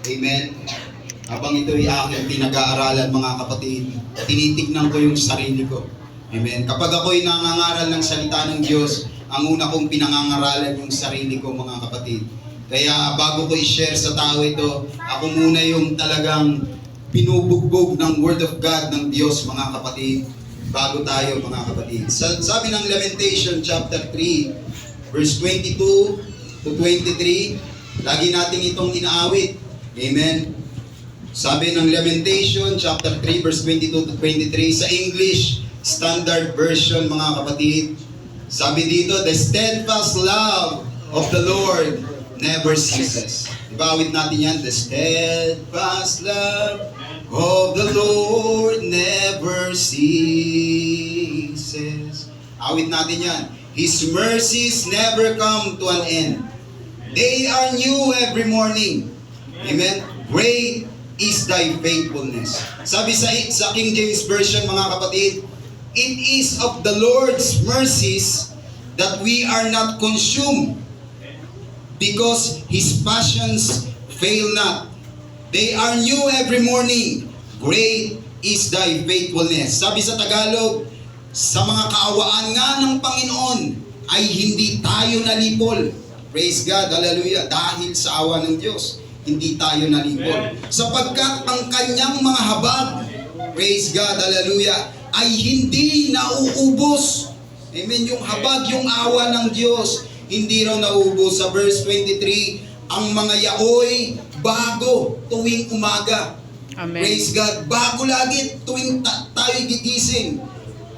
Amen. Habang ito'y aking pinag-aaralan mga kapatid, tinitignan ko yung sarili ko. Amen. Kapag ako'y nangangaral ng salita ng Diyos, ang una kong pinangangaralan yung sarili ko mga kapatid. Kaya bago ko i-share sa tao ito, ako muna yung talagang binubugbog ng Word of God ng Diyos mga kapatid. Bago tayo mga kapatid. Sabi ng Lamentation chapter 3, verse 22 to 23, lagi natin itong inaawit. Amen. Sabi ng Lamentation chapter 3 verse 22 to 23 sa English Standard Version mga kapatid. Sabi dito, the steadfast love of the Lord never ceases. Ibawit natin yan, the steadfast love of the Lord never ceases. Awit natin yan. His mercies never come to an end. They are new every morning. Amen. Great is thy faithfulness. Sabi sa King James Version mga kapatid, it is of the Lord's mercies that we are not consumed, because His passions fail not. They are new every morning. Great is thy faithfulness. Sabi sa Tagalog, sa mga kaawaan nga ng Panginoon ay hindi tayo nalipol. Praise God, hallelujah. Dahil sa awa ng Diyos, hindi tayo nalipol. Sapagkat ang kanyang mga habag, praise God, hallelujah, ay hindi nauubos. Amen. Yung habag, yung awa ng Diyos, hindi raw nauubos. Sa verse 23, ang mga yaoy bago tuwing umaga. Amen. Praise God. Bago lagi tuwing tayo gigising.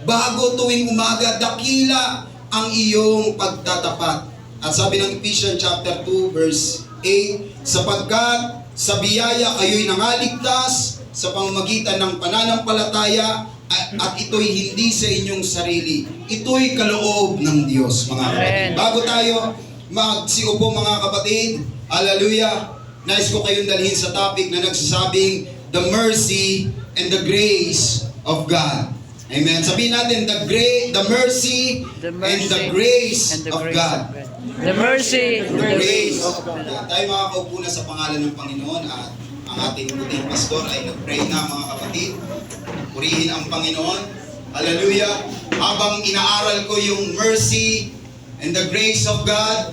Bago tuwing umaga, dakila ang iyong pagtatapat. At sabi ng Ephesians chapter 2 verse 8, sapagkat sa biyaya kayo'y nangaligtas sa pamamagitan ng pananampalataya, at ito'y hindi sa inyong sarili. Ito'y kaloob ng Diyos, mga kapatid. Bago tayo magsiupo mga kapatid, hallelujah, nais ko kayong dalhin sa topic na nagsasabing the mercy and the grace of God. Amen. Sabihin natin, the mercy and the grace of God. The mercy and the grace of God. Tayo makakaupo na sa pangalan ng Panginoon at ang ating puting pastor ay nag-pray na mga kapatid. Purihin ang Panginoon. Hallelujah. Habang inaaral ko yung mercy and the grace of God,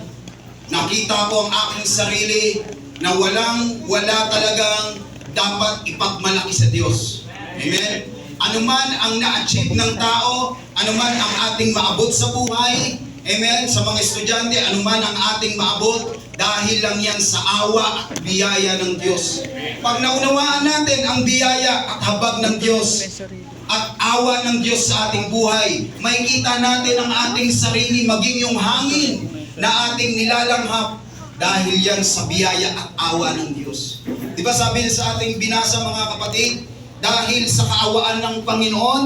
nakita ko ang aking sarili na wala talagang dapat ipagmalaki sa Diyos. Amen. Anuman ang na-achieve ng tao, anuman ang ating maabot sa buhay, amen, sa mga estudyante, anuman ang ating maabot, dahil lang yan sa awa at biyaya ng Diyos. Pag naunawaan natin ang biyaya at habag ng Diyos at awa ng Diyos sa ating buhay, makikita natin ang ating sarili maging yung hangin na ating nilalanghap dahil yan sa biyaya at awa ng Diyos. Di ba sabi sa ating binasa mga kapatid, dahil sa kaawaan ng Panginoon,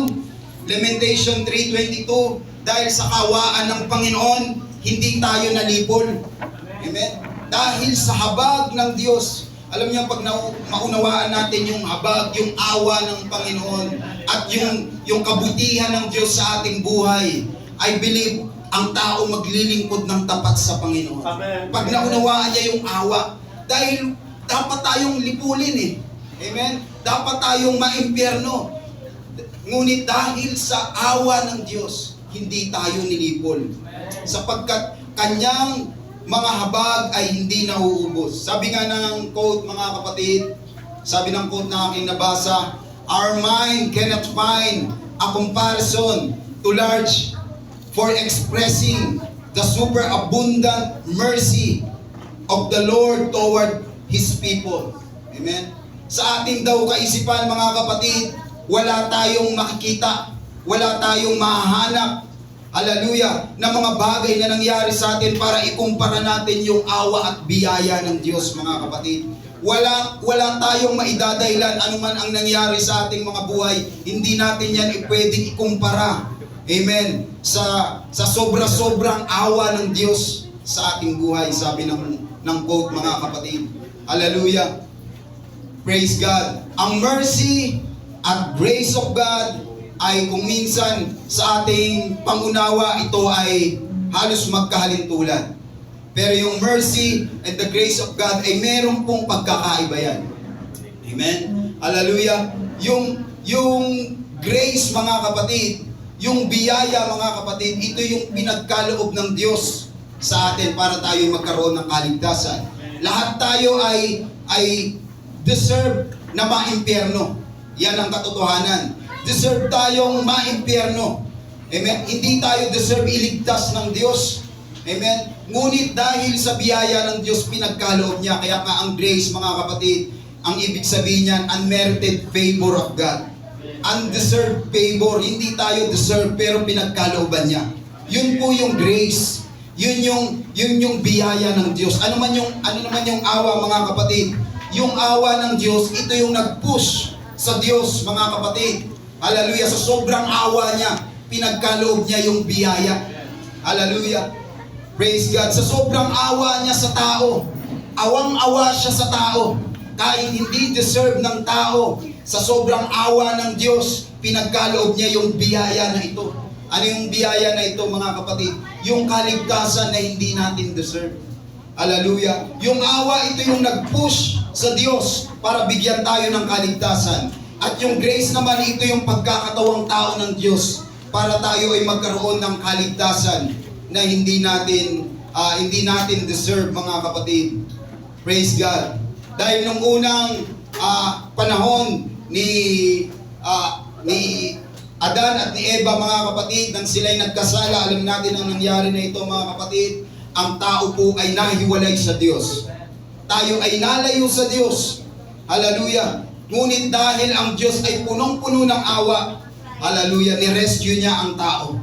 Lamentation 3:22, dahil sa kaawaan ng Panginoon, hindi tayo nalipol. Amen? Dahil sa habag ng Diyos. Alam niyo, pag maunawaan natin yung habag, yung awa ng Panginoon, at yung kabutihan ng Diyos sa ating buhay, I believe, ang tao maglilingkod ng tapat sa Panginoon. Amen. Pag naunawaan niya yung awa, dahil dapat tayong lipulin eh. Amen? Dapat tayong maimpyerno. Ngunit dahil sa awa ng Diyos, hindi tayo nilipol. Sapagkat kanyang mga habag ay hindi nauubos. Sabi nga ng quote mga kapatid, sabi ng quote na aking nabasa, our mind cannot find a comparison too large for expressing the superabundant mercy of the Lord toward His people. Amen? Sa ating daw kaisipan mga kapatid, wala tayong makikita, wala tayong mahahanap, hallelujah, na mga bagay na nangyari sa atin para ikumpara natin yung awa at biyaya ng Diyos mga kapatid. Wala tayong maidadahilan anuman ang nangyari sa ating mga buhay, hindi natin yan pwedeng ikumpara. Amen. Sa sobra-sobrang awa ng Diyos sa ating buhay, sabi ng quote mga kapatid. Hallelujah. Praise God. Ang mercy at grace of God ay kung minsan sa ating pangunawa ito ay halos magkahalintulad. Pero yung mercy and the grace of God ay meron pong pagkakaiba yan. Amen? Hallelujah. Yung grace, mga kapatid, yung biyaya, mga kapatid, ito yung pinagkaloob ng Diyos sa atin para tayo magkaroon ng kaligtasan. Lahat tayo ay deserve na maimpyerno. Yan ang katotohanan. Deserve tayong maimpyerno. Amen? Hindi tayo deserve iligtas ng Diyos. Amen? Ngunit dahil sa biyaya ng Diyos, pinagkaloob niya. Kaya nga ang grace, mga kapatid, ang ibig sabihin niyan, unmerited favor of God. Undeserved favor. Hindi tayo deserve, pero pinagkalooban niya. Yun po yung grace. Yun yung biyaya ng Diyos. Ano naman yung awa, mga kapatid? Yung awa ng Diyos, ito yung nag-push sa Diyos, mga kapatid. Hallelujah. Sa sobrang awa niya, pinagkaloob niya yung biyaya. Hallelujah. Praise God. Sa sobrang awa niya sa tao, awang-awa siya sa tao. Kahit hindi deserve ng tao, sa sobrang awa ng Diyos, pinagkaloob niya yung biyaya na ito. Ano yung biyaya na ito, mga kapatid? Yung kaligtasan na hindi natin deserve. Hallelujah. Yung awa, ito yung nag-push sa Diyos para bigyan tayo ng kaligtasan. At yung grace naman, ito yung pagkakatawang tao ng Diyos para tayo ay magkaroon ng kaligtasan na hindi natin deserve, mga kapatid. Praise God. Dahil nung unang panahon ni Adan at ni Eva, mga kapatid, nang sila'y nagkasala, alam natin ang nangyari na ito, mga kapatid. Ang tao po ay nahiwalay sa Diyos. Tayo ay nalayo sa Diyos. Hallelujah. Ngunit dahil ang Diyos ay punong-puno ng awa, hallelujah, ni-rescue niya ang tao.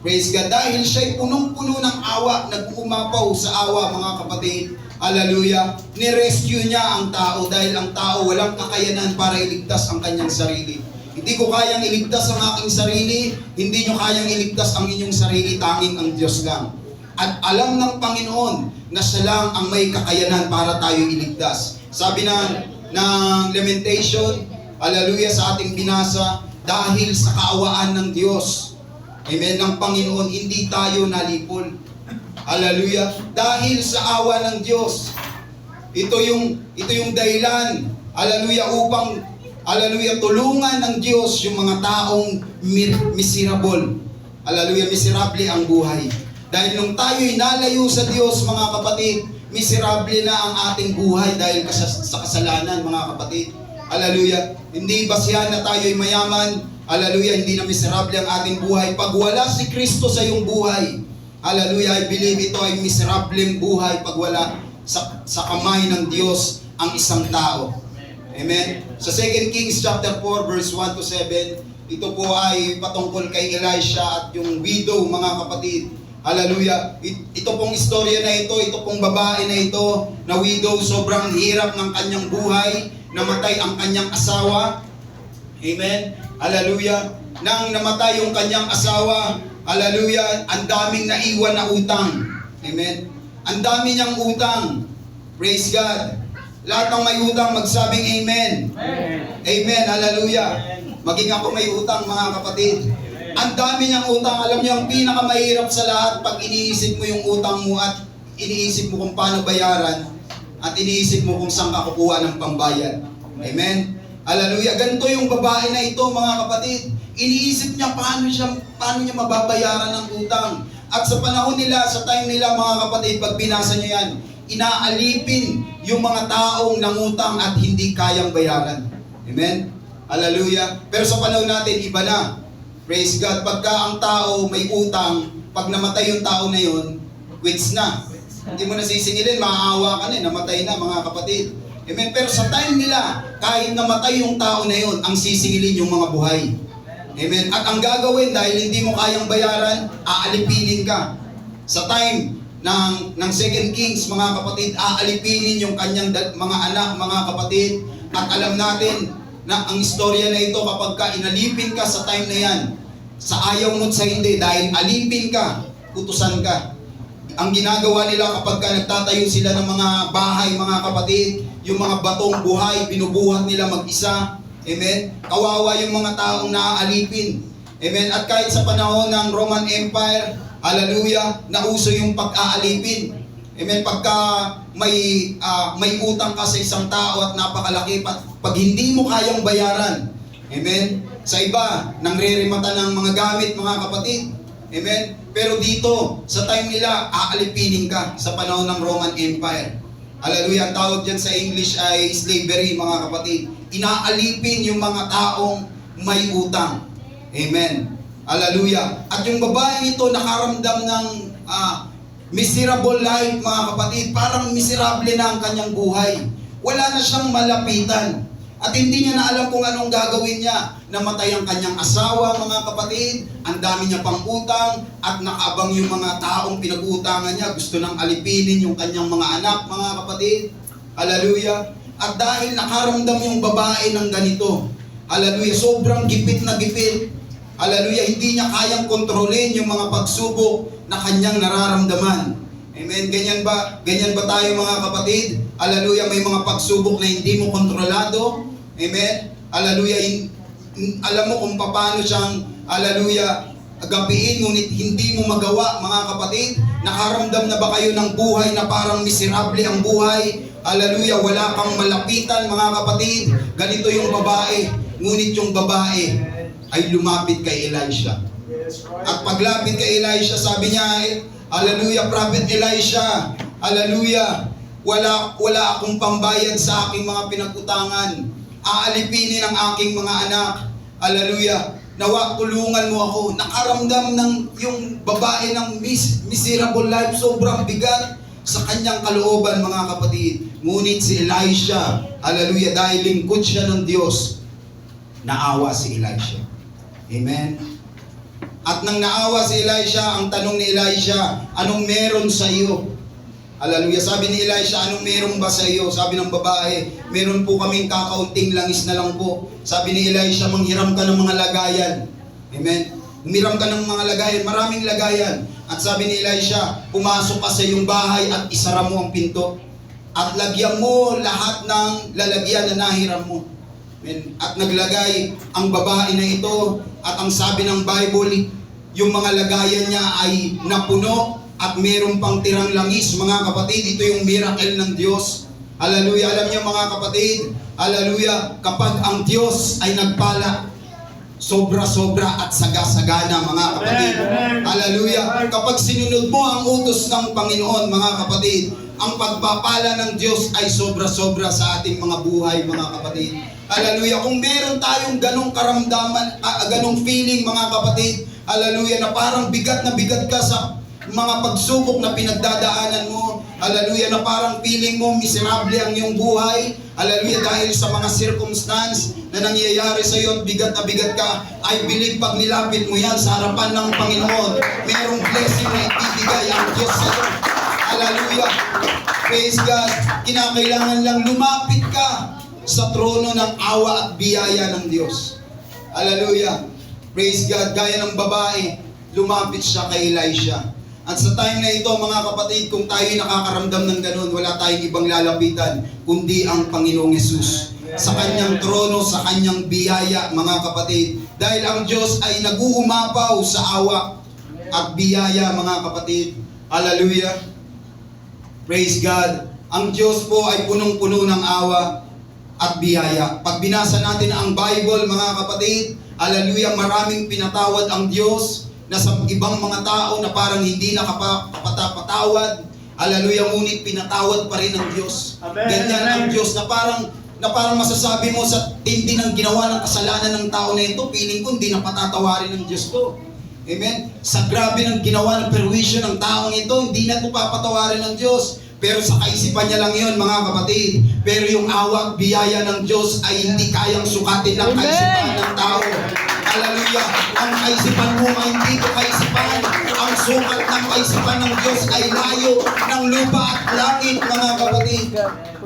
Praise God. Dahil siya ay punong-puno ng awa, nag-umapaw sa awa, mga kapatid. Hallelujah. Ni-rescue niya ang tao dahil ang tao walang kakayanan para iligtas ang kanyang sarili. Hindi ko kayang iligtas ang aking sarili, hindi nyo kayang iligtas ang inyong sarili, tanging ang Diyos lang. At alam ng Panginoon na siya lang ang may kakayanan para tayo iligtas. Sabi ng Lamentation, hallelujah, sa ating binasa, dahil sa kaawaan ng Diyos, amen, ng Panginoon, hindi tayo nalipol. Hallelujah. Dahil sa awa ng Diyos, ito yung dahilan, hallelujah, upang, hallelujah, tulungan ng Diyos yung mga taong miserable. Hallelujah, miserable ang buhay. Dahil nung tayo'y nalayo sa Diyos, mga kapatid, miserable na ang ating buhay dahil sa kasalanan, mga kapatid. Hallelujah. Hindi basihan na tayo'y mayaman. Hallelujah, hindi na miserable ang ating buhay. Pag wala si Kristo sa iyong buhay, hallelujah, I believe ito ay miserableng buhay pag wala sa kamay ng Diyos ang isang tao. Amen? Sa 2 Kings chapter 4 verse 1 to 7, ito po ay patungkol kay Elisha at yung widow, mga kapatid. Hallelujah. Ito pong istorya na ito pong babae na ito, na widow, sobrang hirap ng kanyang buhay, namatay ang kanyang asawa. Amen? Hallelujah. Nang namatay yung kanyang asawa, hallelujah, ang daming naiwan na utang. Amen? Ang dami niyang utang. Praise God. Lahat ng may utang, magsabing amen. Amen. Amen. Hallelujah. Maging ako may utang, mga kapatid. Ang dami niyang utang. Alam niyo, ang pinakamahirap sa lahat, pag iniisip mo yung utang mo at iniisip mo kung paano bayaran at iniisip mo kung saan ka kukuha ng pambayad. Amen? Hallelujah. Ganito yung babae na ito, mga kapatid. Iniisip niya paano niya mababayaran ng utang. At sa panahon nila, sa time nila, mga kapatid, pag binasa niyo yan, inaalipin yung mga taong nangutang at hindi kayang bayaran. Amen? Hallelujah. Pero sa panahon natin, iba na. Praise God. Pagka ang tao may utang, pag namatay yung tao na yun, quits na. Hindi mo na sisingilin, maaawa ka na, namatay na, mga kapatid. Amen. Pero sa time nila, kahit namatay yung tao na yun, ang sisingilin yung mga buhay. Amen. At ang gagawin, dahil hindi mo kayang bayaran, aalipinin ka. Sa time ng 2 Kings, mga kapatid, aalipinin yung kanyang mga anak, mga kapatid. At alam natin na ang istorya na ito, kapag ka inalipin ka sa time na yan, sa ayaw mo't sa hindi, dahil alipin ka, utusan ka. Ang ginagawa nila kapag ka nagtatayo sila ng mga bahay, mga kapatid, yung mga batong buhay, binubuhat nila mag-isa. Amen? Kawawa yung mga taong naaalipin. Amen? At kahit sa panahon ng Roman Empire, hallelujah, nauso yung pag-aalipin. Amen. Pagka may utang ka sa isang tao at napakalaki, pag hindi mo kayang bayaran, amen. Sa iba, nangrerimata ng mga gamit, mga kapatid. Amen. Pero dito, sa time nila, aalipinin ka sa panahon ng Roman Empire. Hallelujah. Ang tawag dyan sa English ay slavery, mga kapatid. Inaalipin yung mga taong may utang. Amen. Hallelujah. At yung babaeng ito nakaramdam ng miserable life, mga kapatid. Parang miserable na ang kanyang buhay. Wala na siyang malapitan. At hindi niya na alam kung anong gagawin niya. Namatay ang kanyang asawa, mga kapatid. Ang dami niya pang utang. At nakaabang yung mga taong pinag-uutangan niya. Gusto nang alipinin yung kanyang mga anak, mga kapatid. Hallelujah. At dahil nakaramdam yung babae ng ganito, hallelujah, sobrang gipit na gipit. Hallelujah, hindi niya kayang kontrolin yung mga pagsubok na kanyang nararamdaman. Amen. Ganyan ba tayo, mga kapatid? Hallelujah, may mga pagsubok na hindi mo kontrolado. Amen. Hallelujah, alam mo kung paano siyang, hallelujah, agapiin, ngunit hindi mo magawa, mga kapatid. Nakaramdam na ba kayo ng buhay na parang miserable ang buhay? Hallelujah, wala kang malapitan, mga kapatid. Ganito yung babae, ngunit yung babae ay lumapit kay Elisha. At paglapit kay Elisha, sabi niya, hallelujah, Prophet Elisha, hallelujah, wala akong pambayad sa aking mga pinag-utangan. Aalipinin ang aking mga anak. Hallelujah. Nawa, tulungan mo ako. Nakaramdam ng yung babae ng miserable life, sobrang bigat sa kanyang kalooban, mga kapatid. Ngunit si Elisha, hallelujah, dahil lingkod siya ng Diyos, naawa si Elisha. Amen. At nang naawa si Elisha, ang tanong ni Elisha, anong meron sa iyo? Hallelujah. Sabi ni Elisha, anong meron ba sa iyo? Sabi ng babae, meron po kaming kakaunting langis na lang po. Sabi ni Elisha, manghiram ka ng mga lagayan. Amen. Humiram ka ng mga lagayan, maraming lagayan. At sabi ni Elisha, pumasok ka sa iyong bahay at isara mo ang pinto. At lagyan mo lahat ng lalagyan na nahiram mo. Amen. At naglagay ang babae na ito. At ang sabi ng Bible, yung mga lagayan niya ay napuno at meron pang tirang langis, mga kapatid. Ito yung miracle ng Diyos. Hallelujah. Alam niyo, mga kapatid, hallelujah, kapag ang Diyos ay nagpala, sobra-sobra at sagasagana, mga kapatid. Hallelujah. Kapag sinunod mo ang utos ng Panginoon, mga kapatid, ang pagpapala ng Diyos ay sobra-sobra sa ating mga buhay, mga kapatid. Hallelujah. Kung meron tayong ganong karamdaman, ganong feeling, mga kapatid, hallelujah, na parang bigat na bigat ka sa mga pagsubok na pinagdadaanan mo, hallelujah, na parang feeling mo miserable ang iyong buhay, hallelujah, dahil sa mga circumstance na nangyayari sa iyo at bigat na bigat ka, I believe pag nilapit mo yan sa harapan ng Panginoon, merong blessing na ibibigay ang Diyos sa iyo. Hallelujah. Praise God. Kinakailangan lang lumapit ka sa trono ng awa at biyaya ng Diyos. Hallelujah. Praise God. Gaya ng babae, lumapit siya kay Elisha. At sa time na ito, mga kapatid, kung tayo nakakaramdam ng ganun, wala tayong ibang lalapitan, kundi ang Panginoong Hesus. Sa kanyang trono, sa kanyang biyaya, mga kapatid. Dahil ang Diyos ay nag-uumapaw sa awa at biyaya, mga kapatid. Hallelujah. Praise God. Ang Diyos po ay punong-puno ng awa at biyaya. Pag binasa natin ang Bible, mga kapatid, hallelujah, maraming pinatawad ang Diyos na sa ibang mga tao na parang hindi nakapatawad. Hallelujah, ngunit pinatawad pa rin ng Diyos. Amen. Ganyan ang Diyos na parang masasabi mo sa tindi ng ginawa ng kasalanan ng tao na ito, feeling ko hindi na patatawarin ng Diyos to. Amen? Sa grabe ng ginawa ng perwisyo ng taong ito, hindi na ito papatawarin ng Diyos. Pero sa kaisipan niya lang yun, mga kapatid. Pero yung awa at biyaya ng Diyos ay hindi kayang sukatin ng kaisipan ng tao. Hallelujah. Ang kaisipan mo ay hindi ko kaisipan. Ang sukat ng kaisipan ng Diyos ay layo ng lupa at langit, mga kapatid.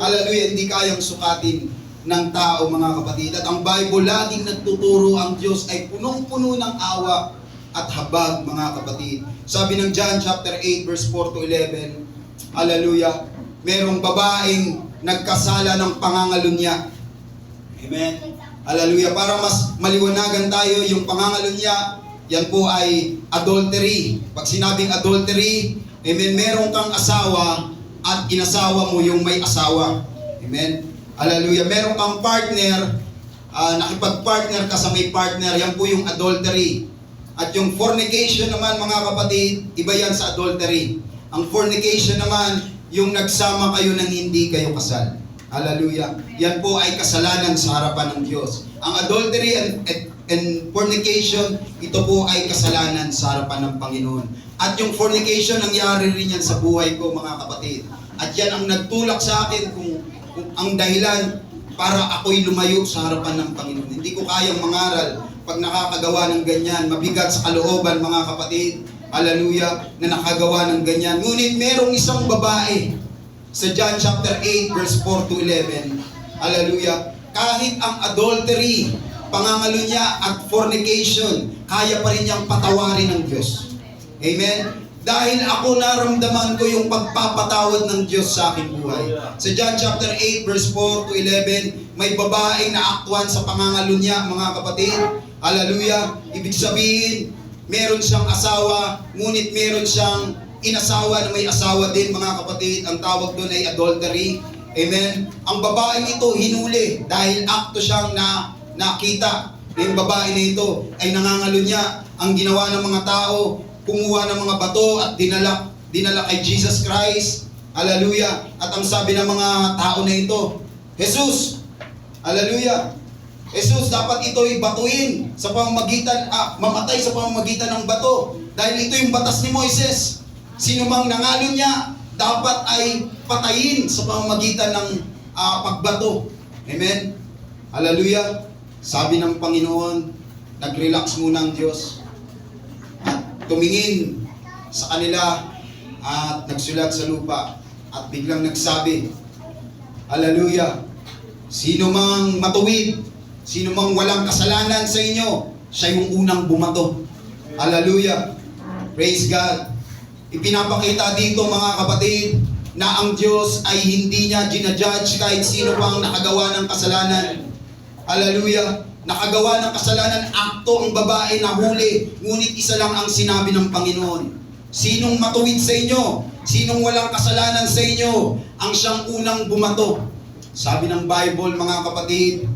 Hallelujah. Hindi kayang sukatin ng tao, mga kapatid. At ang Bible laging nagtuturo ang Diyos ay punong-puno ng awa at habag, mga kapatid. Sabi ng John chapter 8 verse 4 to 11, hallelujah, merong babaeng nagkasala ng pangangalunya. Amen. Hallelujah. Para mas maliwanagan tayo, yung pangangalunya, yan po ay adultery. Pag sinabing adultery, amen, meron kang asawa at inasawa mo yung may asawa. Amen? Hallelujah. Meron kang partner, nakipag-partner ka sa may partner, yan po yung adultery. At yung fornication naman, mga kapatid, iba yan sa adultery. Ang fornication naman, yung nagsama kayo nang hindi kayo kasal. Hallelujah. Yan po ay kasalanan sa harapan ng Diyos. Ang adultery and fornication, ito po ay kasalanan sa harapan ng Panginoon. At yung fornication, nangyari rin yan sa buhay ko, mga kapatid. At yan ang nagtulak sa akin kung ang dahilan para ako'y lumayo sa harapan ng Panginoon. Hindi ko kayang mangaral pag nakakagawa ng ganyan. Mabigat sa kalooban, mga kapatid. Hallelujah, na nakagawa ng ganyan. Ngunit merong isang babae sa John chapter 8 verse 4 to 11. Hallelujah. Kahit ang adultery, pangangalo niya at fornication, kaya pa rin niyang patawarin ng Diyos. Amen? Dahil ako naramdaman ko yung pagpapatawad ng Diyos sa aking buhay. Sa John chapter 8 verse 4 to 11, may babaeng naaktuhan sa pangangalo niya, mga kapatid. Hallelujah. Ibig sabihin, meron siyang asawa, ngunit meron siyang inasawa na may asawa din, mga kapatid. Ang tawag doon ay adultery. Amen. Ang babaeng ito hinuli dahil akto siyang nakita. Yung babae na ito ay nangangalo niya. Ang ginawa ng mga tao, kumuha ng mga bato at dinala kay Jesus Christ. Hallelujah. At ang sabi ng mga tao na ito, Jesus, hallelujah, Jesus, dapat ito'y batuin sa pamamagitan, mamatay sa pamamagitan ng bato. Dahil ito yung batas ni Moises. Sino mang nangalo niya, dapat ay patayin sa pamamagitan ng pagbato. Amen? Hallelujah. Sabi ng Panginoon, nag-relax muna ang Diyos. At tumingin sa kanila at nagsulat sa lupa. At biglang nagsabi, hallelujah, sino mang matuwid, sino mang walang kasalanan sa inyo, siya yung unang bumato. Hallelujah. Praise God. Ipinapakita dito, mga kapatid, na ang Diyos ay hindi niya ginajudge kahit sino pang nakagawa ng kasalanan. Hallelujah. Nakagawa ng kasalanan, akto ang babae na huli, ngunit isa lang ang sinabi ng Panginoon. Sinong matuwid sa inyo? Sinong walang kasalanan sa inyo? Ang siyang unang bumato. Sabi ng Bible, mga kapatid,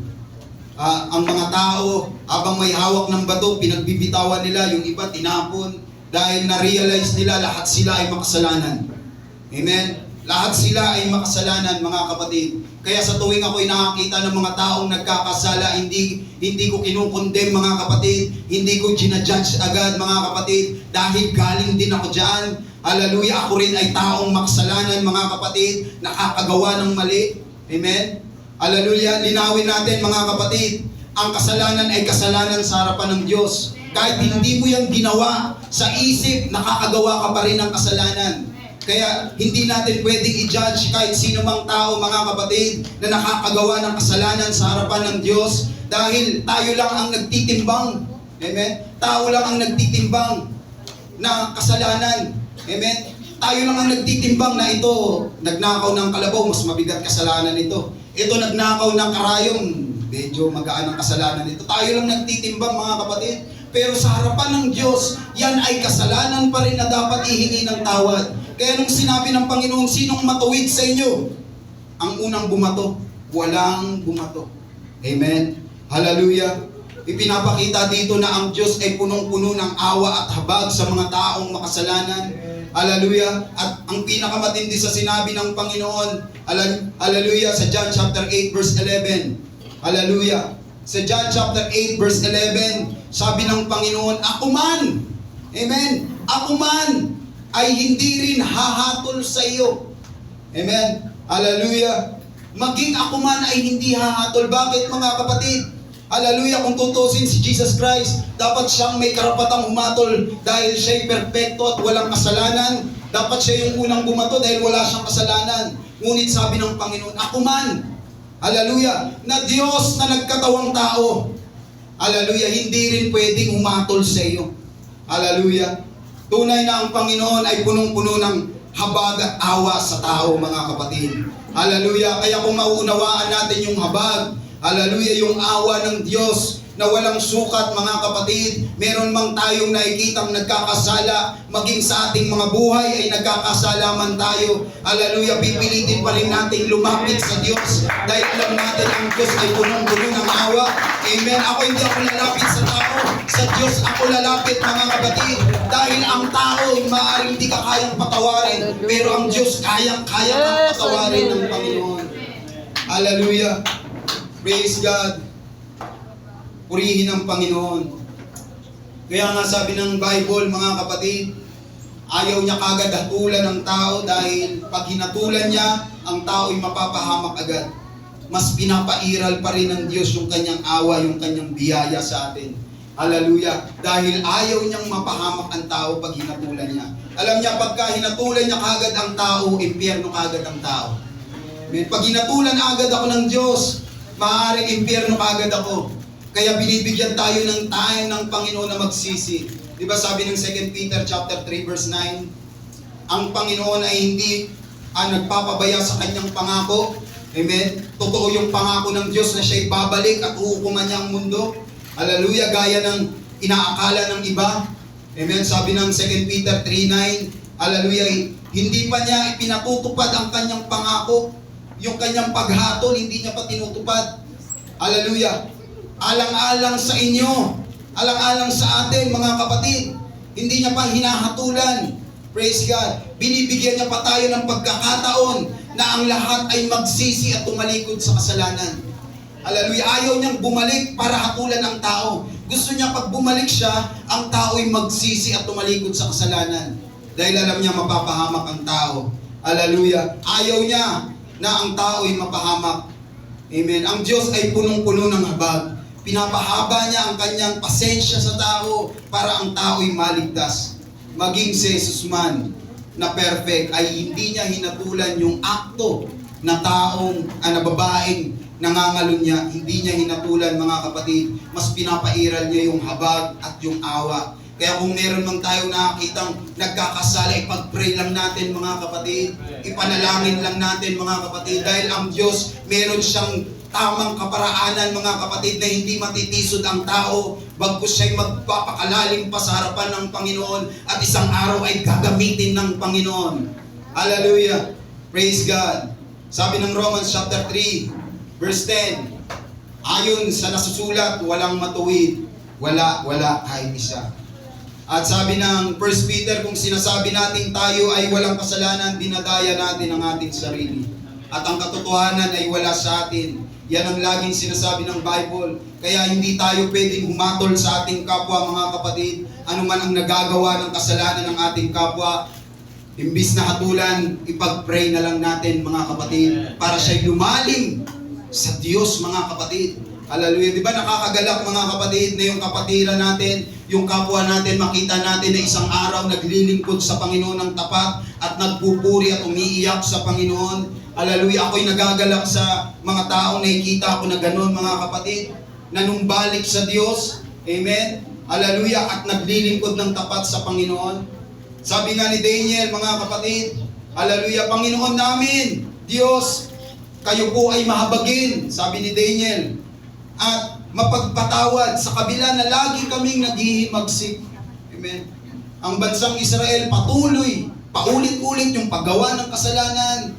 ang mga tao, habang may hawak ng bato, pinagbibitawan nila, yung iba tinapon, dahil na-realize nila lahat sila ay makasalanan. Amen? Lahat sila ay makasalanan, mga kapatid. Kaya sa tuwing ako'y nakakita ng mga taong nagkakasala, hindi ko kinukondem, mga kapatid. Hindi ko ginajudge agad, mga kapatid. Dahil galing din ako dyan. Hallelujah, ako rin ay taong makasalanan, mga kapatid. Nakakagawa ng mali. Amen? Hallelujah, linawin natin, mga kapatid. Ang kasalanan ay kasalanan sa harapan ng Diyos. Kahit hindi mo yan ginawa, sa isip, nakakagawa ka pa rin ng kasalanan. Kaya hindi natin pwedeng i-judge kahit sino mang tao, mga kapatid, na nakakagawa ng kasalanan sa harapan ng Diyos dahil tayo lang ang nagtitimbang. Amen? Tao lang ang nagtitimbang na kasalanan. Amen? Tayo lang ang nagtitimbang na ito, nagnakaw ng kalabaw, mas mabigat kasalanan ito. Ito, nagnakaw ng karayom, medyo magaan ang kasalanan ito. Tayo lang nagtitimbang, mga kapatid. Pero sa harapan ng Diyos, yan ay kasalanan pa rin na dapat ihingi ng tawad. Kaya nung sinabi ng Panginoon, sinong matuwid sa inyo? Ang unang bumato, walang bumato. Amen? Hallelujah. Ipinapakita dito na ang Diyos ay punong-puno ng awa at habag sa mga taong makasalanan. Hallelujah. At ang pinakamatindi sa sinabi ng Panginoon, hallelujah, sa John chapter 8 verse 11. Hallelujah. Sa John chapter 8 verse 11, sabi ng Panginoon, ako man, amen, ako man ay hindi rin hahatol sa iyo. Amen. Hallelujah. Maging ako man ay hindi hahatol. Bakit, mga kapatid? Hallelujah, kung tutusin si Jesus Christ, dapat siyang may karapatang humatol dahil siya'y perpekto at walang kasalanan. Dapat siya yung unang bumato dahil wala siyang kasalanan. Ngunit sabi ng Panginoon, ako man, hallelujah, na Diyos na nagkatawang tao, hallelujah, hindi rin pwedeng humatol sa iyo. Hallelujah. Tunay na ang Panginoon ay punong-puno ng habag at awa sa tao, mga kapatid. Hallelujah. Kaya kung mauunawaan natin yung habag, hallelujah, yung awa ng Diyos, na walang sukat, mga kapatid. Meron mang tayong nakikitang nagkakasala, maging sa ating mga buhay ay nagkakasala man tayo. Hallelujah, pipilitin pa rin natin lumapit sa Diyos dahil alam natin ang Diyos ay punong-puno ng awa. Amen. Hindi ako lalapit sa tao. Sa Diyos ako lalapit, mga kapatid. Dahil ang tao, maaaring hindi ka kayang patawarin. Pero ang Diyos kayang-kaya kang patawarin ng Panginoon. Hallelujah. Praise God. Purihin ang Panginoon. Kaya nga sabi ng Bible, mga kapatid, ayaw niya kagad hatulan ng tao dahil pag hinatulan niya, ang tao ay mapapahamak agad. Mas pinapairal pa rin ng Diyos yung kanyang awa, yung kanyang biyaya sa atin. Hallelujah. Dahil ayaw niyang mapahamak ang tao pag hinatulan niya. Alam niya, pagka hinatulan niya kagad ang tao, impyerno kagad ang tao. Pag hinatulan agad ako ng Diyos, maaaring impyerno kagad ako. Kaya binibigyan tayo ng time ng Panginoon na magsisi. Di ba sabi ng 2 Peter chapter 3 verse 9, ang Panginoon ay hindi nagpapabaya sa kanyang pangako. Amen? Totoo yung pangako ng Diyos na siya'y babalik at uhukuman niya ang mundo. Hallelujah, gaya ng inaakala ng iba. Amen? Sabi ng 2 Peter 3:9, hallelujah, hindi pa niya ipinatutupad ang kanyang pangako. Yung kanyang paghatol, hindi niya pa tinutupad. Hallelujah. Alang-alang sa inyo, alang-alang sa atin, mga kapatid. Hindi niya pa hinahatulan. Praise God. Binibigyan niya pa tayo ng pagkakataon na ang lahat ay magsisi at tumalikod sa kasalanan. Hallelujah. Ayaw niyang bumalik para hatulan ang tao. Gusto niya pag bumalik siya, ang tao ay magsisi at tumalikod sa kasalanan. Dahil alam niya mapapahamak ang tao. Hallelujah. Ayaw niya na ang tao ay mapahamak. Amen. Ang Diyos ay punong-puno ng habag. Pinapahaba niya ang kanyang pasensya sa tao para ang tao ay maligtas. Maging si Jesus man na perfect ay hindi niya hinatulan yung akto na taong, na babaeng nangangalun niya. Hindi niya hinatulan, mga kapatid. Mas pinapairal niya yung habag at yung awa. Kaya kung meron man tayo nakakitang nagkakasala, ipag-pray lang natin, mga kapatid. Ipanalangin lang natin, mga kapatid. Dahil ang Diyos, meron siyang tamang kaparaanan, mga kapatid, na hindi matitisod ang tao bagkus siya'y magpapakalalim pa sa harapan ng Panginoon at isang araw ay gagamitin ng Panginoon. Hallelujah. Praise God. Sabi ng Romans chapter 3 verse 10, ayon sa nasusulat, walang matuwid, wala kahit isa. At sabi ng 1 Peter, kung sinasabi natin tayo ay walang kasalanan, dinadaya natin ang ating sarili. At ang katotohanan ay wala sa atin. Yan ang laging sinasabi ng Bible. Kaya hindi tayo pwedeng humatol sa ating kapwa, mga kapatid. Ano man ang nagagawa ng kasalanan ng ating kapwa, imbis na hatulan, ipag-pray na lang natin, mga kapatid, para siya'y lumalim sa Diyos, mga kapatid. Hallelujah. Di ba nakakagalak, mga kapatid, na yung kapatiran natin, yung kapwa natin, makita natin na isang araw naglilingkod sa Panginoon ng tapat at nagpupuri at umiiyak sa Panginoon. Hallelujah. Ako'y nagagalak sa mga taong nakikita ko na gano'n, mga kapatid, na numbalik sa Diyos. Amen. Hallelujah. At naglilingkod ng tapat sa Panginoon. Sabi nga ni Daniel, mga kapatid, hallelujah, Panginoon namin, Diyos, kayo po ay mahabagin, sabi ni Daniel, at mapagpatawad sa kabila na lagi kaming naghihimagsik. Amen. Ang bansang Israel patuloy, paulit-ulit yung paggawa ng kasalanan.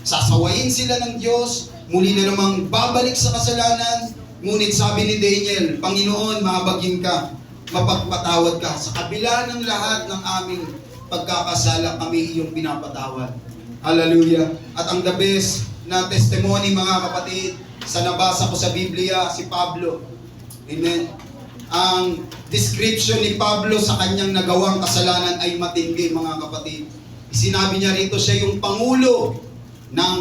Sasawayin sila ng Diyos, muli na namang babalik sa kasalanan. Ngunit sabi ni Daniel, Panginoon, mahabagin ka, mapagpatawad ka. Sa kabila ng lahat ng aming pagkakasala, kami iyong pinapatawad. Hallelujah. At ang the best na testimony, mga kapatid, sa nabasa ko sa Biblia, si Pablo. Amen. Ang description ni Pablo sa kanyang nagawang kasalanan ay matindi, mga kapatid. Sinabi niya rito, siya yung pangulo ng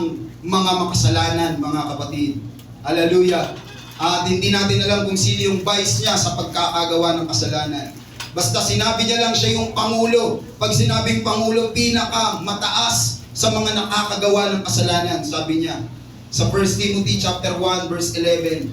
mga makasalanan, mga kapatid. Hallelujah. At hindi natin alam kung sino yung vice niya sa pagkakagawa ng kasalanan. Basta sinabi niya lang siya yung pangulo. Pag sinabing pangulo, pinaka mataas sa mga nakakagawa ng kasalanan, sabi niya. Sa 1 Timothy chapter 1 verse 11.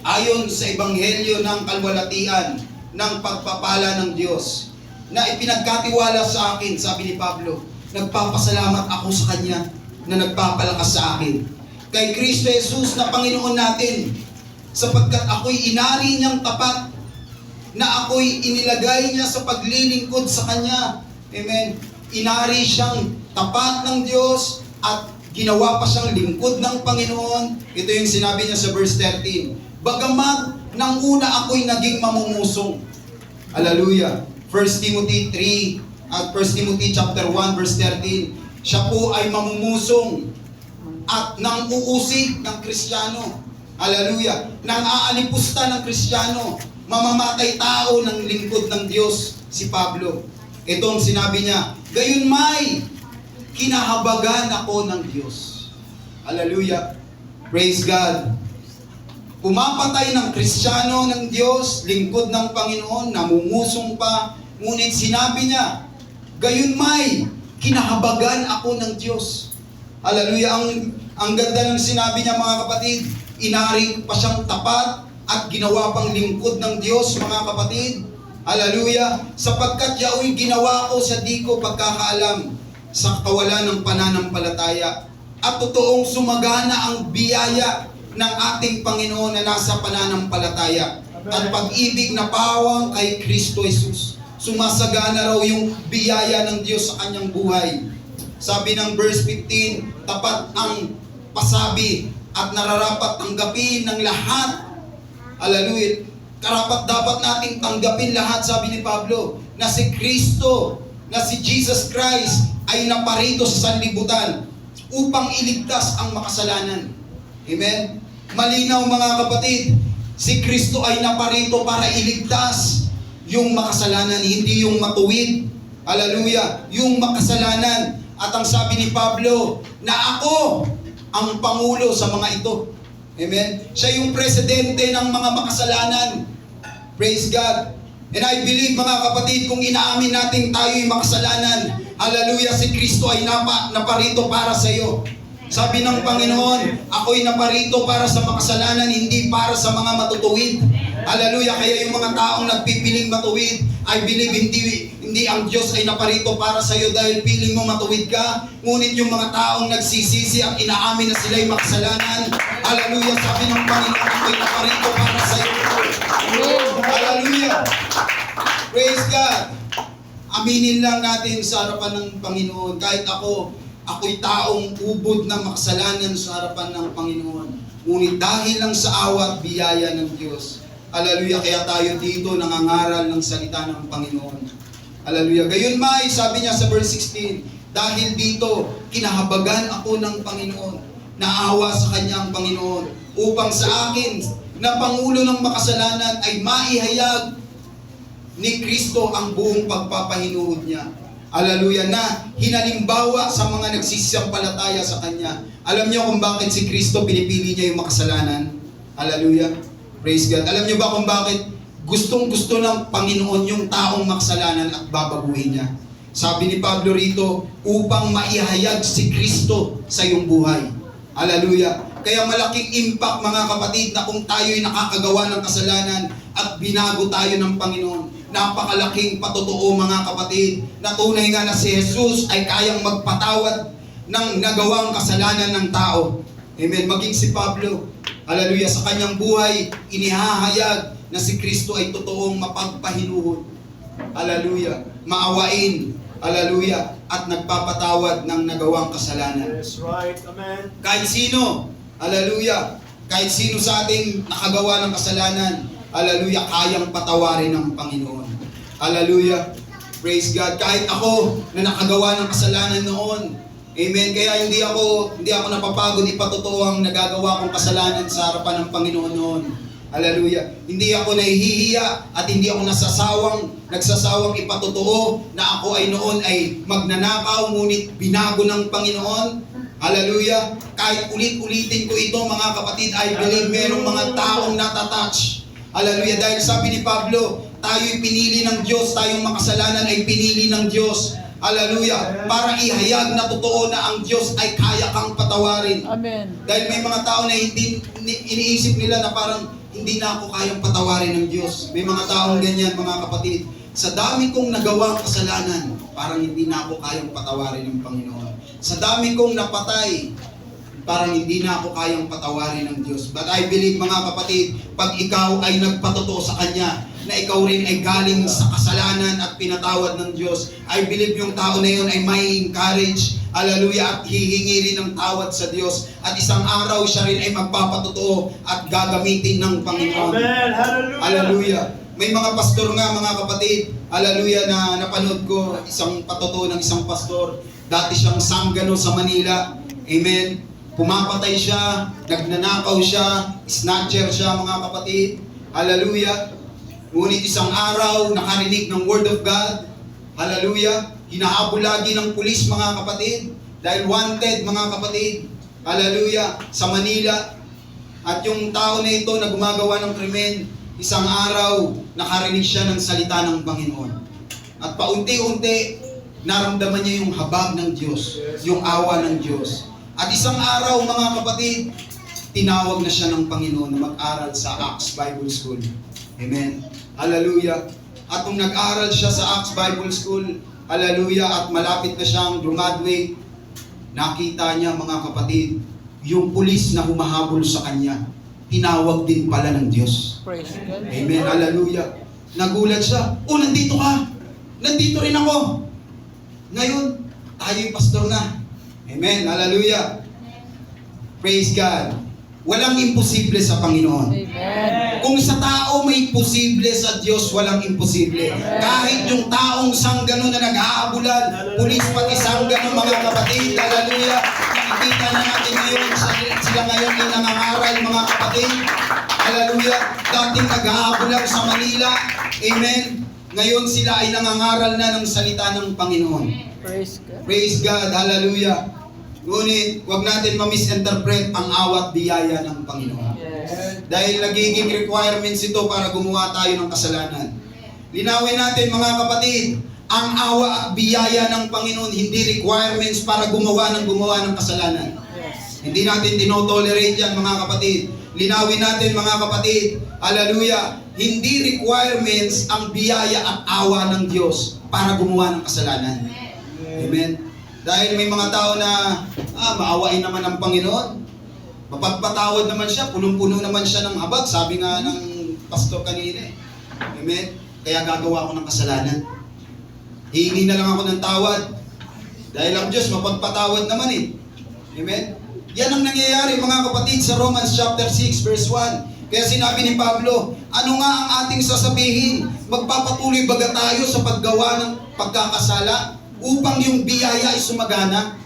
Ayon sa ebanghelyo ng kalwalatian ng pagpapala ng Diyos na ipinagkatiwala sa akin, sabi ni Pablo, nagpapasalamat ako sa Kanya na nagpapalakas sa akin. Kay Kristo Jesus na Panginoon natin, sapagkat ako'y inari niyang tapat, na ako'y inilagay niya sa paglilingkod sa Kanya. Amen. Inari siyang tapat ng Diyos at ginawa pa siyang lingkod ng Panginoon. Ito yung sinabi niya sa verse 13. Bagamat nang una ako'y naging mamumusong. Hallelujah. 1 Timothy 3 at 1 Timothy chapter 1 verse 13. Siya po ay mamumusong at nang uusig ng Kristiyano. Hallelujah. Nang aalipusta ng Kristiyano. Mamamatay tao ng lingkod ng Diyos, si Pablo. Ito ang sinabi niya, gayunmay, kinahabagan ako ng Diyos. Hallelujah. Praise God. Pumapatay ng Kristiyano ng Diyos, lingkod ng Panginoon, namumusong pa, ngunit sinabi niya, gayunmay, kinahabagan ako ng Diyos. Hallelujah. Ang ganda ng sinabi niya, mga kapatid, inari pa siyang tapat at ginawa pang lingkod ng Diyos, mga kapatid. Hallelujah. Sapagkat yaoy ginawa ko sa di ko pagkakaalam sa kawalan ng pananampalataya. At totoong sumagana ang biyaya ng ating Panginoon na nasa pananampalataya. At pag-ibig na pawang kay Kristo Jesus. Sumasagana raw yung biyaya ng Diyos sa kanyang buhay. Sabi ng verse 15, tapat ang pasabi at nararapat tanggapin ng lahat. Hallelujah. Karapat dapat nating tanggapin lahat, sabi ni Pablo, na si Kristo, na si Jesus Christ ay naparito sa sanlibutan upang iligtas ang makasalanan. Amen? Malinaw, mga kapatid, si Kristo ay naparito para iligtas yung makasalanan, hindi yung matuwid. Hallelujah. Yung makasalanan. At ang sabi ni Pablo, na ako ang pangulo sa mga ito. Amen? Siya yung presidente ng mga makasalanan. Praise God. And I believe, mga kapatid, kung inaamin natin tayo'y makasalanan, hallelujah, si Kristo ay naparito para sa iyo. Sabi ng Panginoon, ako'y naparito para sa makasalanan, hindi para sa mga matutuwid. Hallelujah. Kaya yung mga taong nagpipiling matuwid, I believe hindi ang Diyos ay naparito para sa iyo dahil piling mo matuwid ka. Ngunit yung mga taong nagsisisi at inaamin na sila'y makasalanan, hallelujah, sabi ng Panginoon, ako'y naparito para sa iyo. Hallelujah. Praise God. Aminin lang natin sa harapan ng Panginoon, kahit ako'y taong ubod ng makasalanan sa harapan ng Panginoon. Ngunit dahil lang sa awa at biyaya ng Diyos, hallelujah, kaya tayo dito nangangaral ng salita ng Panginoon. Hallelujah. Gayunmay, sabi niya sa verse 16, dahil dito, kinahabagan ako ng Panginoon, naawa sa kanyang Panginoon, upang sa akin, na Pangulo ng makasalanan, ay maihayag ni Kristo ang buong pagpapahinuhod niya. Hallelujah, na hinalimbawa sa mga nagsisampalataya sa Kanya. Alam niyo kung bakit si Kristo pinipili niya yung makasalanan? Hallelujah. Praise God. Alam niyo ba kung bakit gustong-gusto ng Panginoon yung taong makasalanan at babaguhin niya? Sabi ni Pablo rito, upang maihayag si Kristo sa iyong buhay. Hallelujah. Kaya malaking impact, mga kapatid, na kung tayo'y nakakagawa ng kasalanan at binago tayo ng Panginoon. Napakalaking patotoo, mga kapatid, na tunay nga na si Jesus ay kayang magpatawad ng nagawang kasalanan ng tao. Amen. Maging si Pablo, hallelujah, sa kanyang buhay, inihahayag na si Kristo ay totoong mapagpahinuhod. Hallelujah. Maawain. Hallelujah. At nagpapatawad ng nagawang kasalanan. That's right. Amen. Kahit sino, hallelujah, kahit sino sa ating nakagawa ng kasalanan, hallelujah, kayang patawarin ng Panginoon. Hallelujah. Praise God. Kahit ako na nakagawa ng kasalanan noon, amen, kaya hindi ako napapagod ipatotoo ang nagagawa kong kasalanan sa harapan ng Panginoon noon. Hallelujah. Hindi ako nahihiya at hindi ako nagsasawang ipatotoo na ako ay noon ay magnanakaw, ngunit binago ng Panginoon. Hallelujah. Kahit ulit-ulitin ko ito, mga kapatid, I believe merong mga taong natatouch. Hallelujah. Dahil sabi ni Pablo, tayo'y pinili ng Diyos, tayong makasalanan ay pinili ng Diyos. Hallelujah. Para ihayag na totoo na ang Diyos ay kaya kang patawarin. Amen. Dahil may mga tao na hindi iniisip nila na parang hindi na ako kayang patawarin ng Diyos. May mga taong ganyan, mga kapatid. Sa dami kong nagawang kasalanan, parang hindi na ako kayang patawarin ng Panginoon. Sa dami kong napatay, parang hindi na ako kayang patawarin ng Diyos. But I believe, mga kapatid, pag ikaw ay nagpatotoo sa Kanya, na ikaw rin ay galing sa kasalanan at pinatawad ng Diyos, I believe yung tao na yun ay may encourage, hallelujah, at hihingi rin ng tawad sa Diyos. At isang araw siya rin ay magpapatotoo at gagamitin ng Panginoon. Amen. Hallelujah. Hallelujah. May mga pastor nga, mga kapatid, hallelujah, na napanood ko, isang patotoo ng isang pastor. Dati siyang sanggano sa Manila. Amen. Pumapatay siya, nagnanakaw siya, snatcher siya, mga kapatid. Hallelujah. Ngunit isang araw, nakarinig ng Word of God. Hallelujah. Hinahabol lagi ng pulis, mga kapatid. Dahil wanted, mga kapatid. Hallelujah. Sa Manila. At yung tao na ito na gumagawa ng krimen, isang araw, nakarinig siya ng salita ng Panginoon. At paunti-unti, naramdaman niya yung habag ng Diyos, yung awa ng Diyos. At isang araw, mga kapatid, tinawag na siya ng Panginoon na mag-aral sa Acts Bible School. Amen. Hallelujah. At nung nag-aral siya sa Acts Bible School, hallelujah, at malapit na siyang graduate, nakita niya, mga kapatid, yung pulis na humahabol sa kanya, tinawag din pala ng Diyos. Praise God. Amen. Hallelujah. Nagulat siya. Oh, nandito ka. Nandito rin ako. Ngayon, tayo'y pastor na. Amen. Hallelujah. Praise God. Walang imposible sa Panginoon. Amen. Kung sa tao may posible, sa Diyos walang imposible. Kahit yung taong sanggano na nag-aabulan, pulis pati sanggano, mga kapatid, hallelujah. Nakikita na natin ngayon, sila ngayon ay nangangaral, mga kapatid. Hallelujah. Dating nag-aabulan sa Manila. Amen. Ngayon sila ay nangangaral na ng salita ng Panginoon. Praise God. Praise God. Hallelujah. Ngunit, huwag natin ma-misinterpret ang awat biyaya ng Panginoon. Yes. Dahil nagiging requirements ito para gumawa tayo ng kasalanan. Linawin natin, mga kapatid, ang awa at biyaya ng Panginoon, hindi requirements para gumawa ng kasalanan. Yes. Hindi natin tinotolerate yan, mga kapatid. Linawin natin, mga kapatid, hallelujah, hindi requirements ang biyaya at awa ng Diyos para gumawa ng kasalanan. Amen. Dahil may mga tao na, maawain naman ang Panginoon. Mapagpatawad naman siya, punong-puno naman siya ng habag. Sabi nga ng pastor kanina. Amen. Kaya gagawa ako ng kasalanan. Hihingi na lang ako ng tawad. Dahil ang Diyos mapagpatawad naman eh. Amen. Yan ang nangyayari, mga kapatid, sa Romans chapter 6 verse 1. Kaya sinabi ni Pablo, ano nga ang ating sasabihin? Magpapatuloy baga tayo sa paggawa ng pagkakasala upang yung biyaya ay sumagana?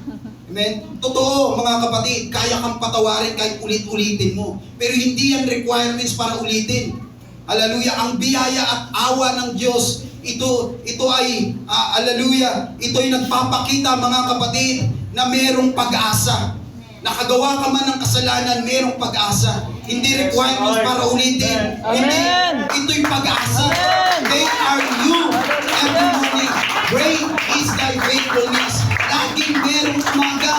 Amen? Totoo, mga kapatid, kaya kang patawarin kahit ulit-ulitin mo. Pero hindi yan requirements para ulitin. Hallelujah, ang biyaya at awa ng Diyos, ito ay, hallelujah, ito ay nagpapakita, mga kapatid, na merong pag-asa. Nakagawa ka man ng kasalanan, merong pag-asa. Hindi requirements para ulitin. Hindi, ito'y pag-asa. They are new every morning. Great is thy faithfulness. Laging merong umaga.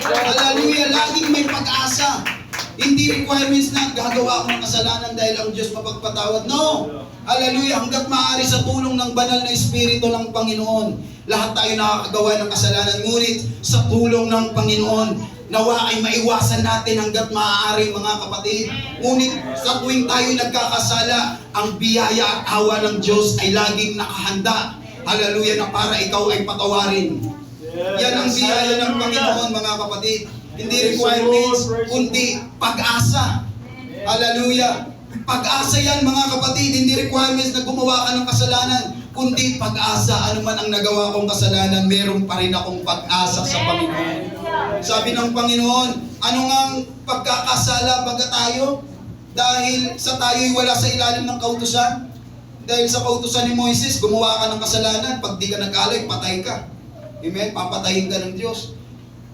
Hallelujah, laging may pag-asa. Hindi requirements na gagawa ako ng kasalanan dahil ang Diyos mapagpatawad. No! Hallelujah, hanggat maaari sa tulong ng banal na Espiritu ng Panginoon, lahat tayo nakakagawa ng kasalanan. Ngunit sa tulong ng Panginoon, nawa ay maiwasan natin hanggat maaari, mga kapatid. Ngunit sa tuwing tayo nagkakasala, ang biyaya at awa ng Diyos ay laging nakahanda. Hallelujah, na para ikaw ay patawarin. Yan ang biyaya ng Panginoon, mga kapatid. Hindi requirements, kundi pag-asa. Hallelujah. Pag-asa yan, mga kapatid. Hindi requirements na gumawa ka ng kasalanan, kundi pag-asa. Ano man ang nagawa kong kasalanan, meron pa rin akong pag-asa sa Panginoon. Sabi ng Panginoon, ano ngang pagkakasala baga tayo? Dahil sa tayo'y wala sa ilalim ng kautusan. Dahil sa kautusan ni Moises, gumawa ka ng kasalanan. Pag di ka nag-alay, patay ka. Amen? Papatayin ka ng Diyos.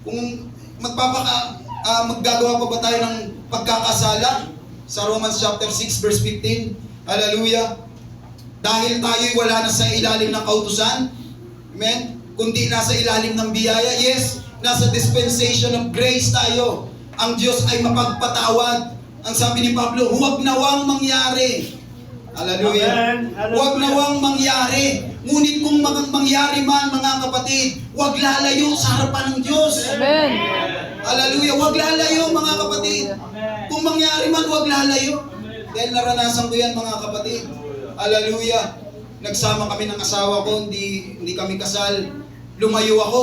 Kung maggagawa pa ba tayo ng pagkakasala? Sa Romans chapter 6 verse 15, hallelujah, dahil tayo'y wala na sa ilalim ng kautusan, amen, kundi nasa ilalim ng biyaya. Yes, nasa dispensation of grace tayo. Ang Diyos ay mapagpatawad. Ang sabi ni Pablo, huwag nawang mangyari. Hallelujah. Huwag nawang mangyari. Ngunit kung mangyari man, mga kapatid, huwag lalayo sa harapan ng Diyos. Amen. Hallelujah. Huwag lalayo mga kapatid. Kung mangyari man, huwag lalayo. Dahil naranasan ko yan mga kapatid. Hallelujah. Nagsama kami ng asawa ko, hindi kami kasal. Lumayo ako.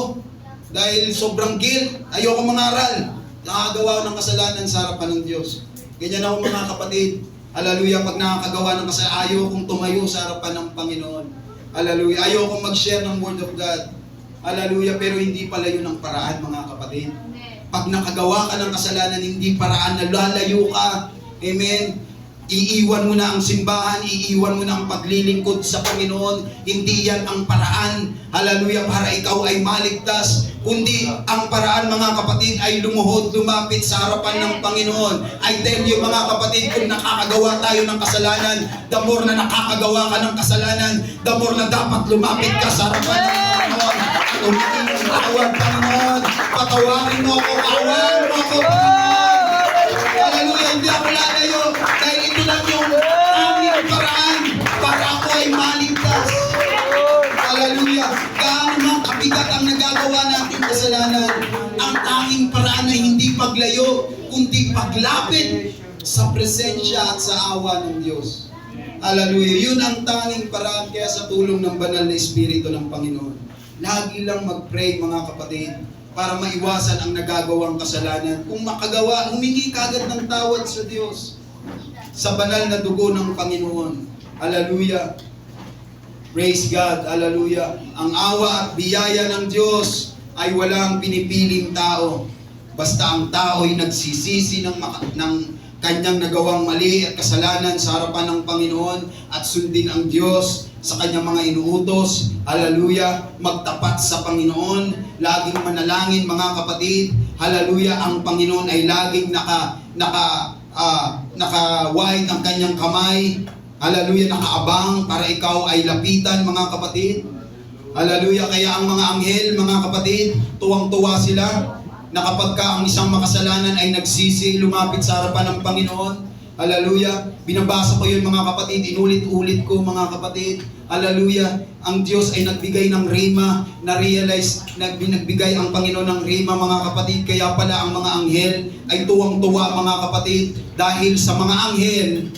Dahil sobrang guilt. Ayoko mangaral. Nakakagawa ng kasalanan sa harapan ng Diyos. Ganyan ako mga kapatid. Hallelujah. Pag nakakagawa ng kasalanan, ayokong tumayo sa harapan ng Panginoon. Hallelujah. Ayokong mag-share ng Word of God. Hallelujah. Pero hindi pala yun ang paraan mga kapatid. Pag nakagawa ka ng kasalanan, hindi paraan na lalayo ka. Amen. Iiwan mo na ang simbahan, iiwan mo na ang paglilingkod sa Panginoon. Hindi yan ang paraan, hallelujah, para ikaw ay maligtas. Kundi ang paraan mga kapatid ay lumuhod, lumapit sa harapan ng Panginoon. I tell you mga kapatid, kung nakakagawa tayo ng kasalanan, the more na nakakagawa ka ng kasalanan, the more na dapat lumapit ka sa harapan ng Panginoon. Umiinom tawad, Panginoon. Patawarin mo ako, awan mo ako, Panginoon. Hallelujah, hindi ako lalayo. Dahil ito lang yung aming paraan para ako ay maligtas. Hallelujah. Gaano mang kabigat ang nagagawa natin kasalanan, ang tanging paraan ay hindi paglayo, kundi paglapit sa presensya at sa awa ng Diyos. Hallelujah. Yun ang tanging paraan, kaya sa tulong ng banal na Espiritu ng Panginoon, lagi lang mag-pray mga kapatid, para maiwasan ang nagagawang kasalanan. Kung makagawa, humingi kagad ng tawad sa Diyos sa banal na dugo ng Panginoon. Hallelujah. Praise God. Hallelujah. Ang awa at biyaya ng Diyos ay walang pinipiling tao. Basta ang tao ay nagsisisi ng kanyang nagawang mali at kasalanan sa harapan ng Panginoon at sundin ang Diyos sa kanyang mga inuutos. Hallelujah. Magtapat sa Panginoon. Laging manalangin mga kapatid. Hallelujah. Ang Panginoon ay laging naka-wide ang kanyang kamay. Hallelujah. Nakaabang para ikaw ay lapitan mga kapatid. Hallelujah. Kaya ang mga anghel mga kapatid, tuwang-tuwa sila na kapag ka ang isang makasalanan ay nagsisi, lumapit sa harapan ng Panginoon. Hallelujah. Binabasa ko yun mga kapatid, inulit-ulit ko mga kapatid. Hallelujah. Ang Diyos ay nagbigay ng rhema, na-realize, nagbigay ang Panginoon ng rhema mga kapatid. Kaya pala ang mga anghel ay tuwang-tuwa mga kapatid. Dahil sa mga anghel,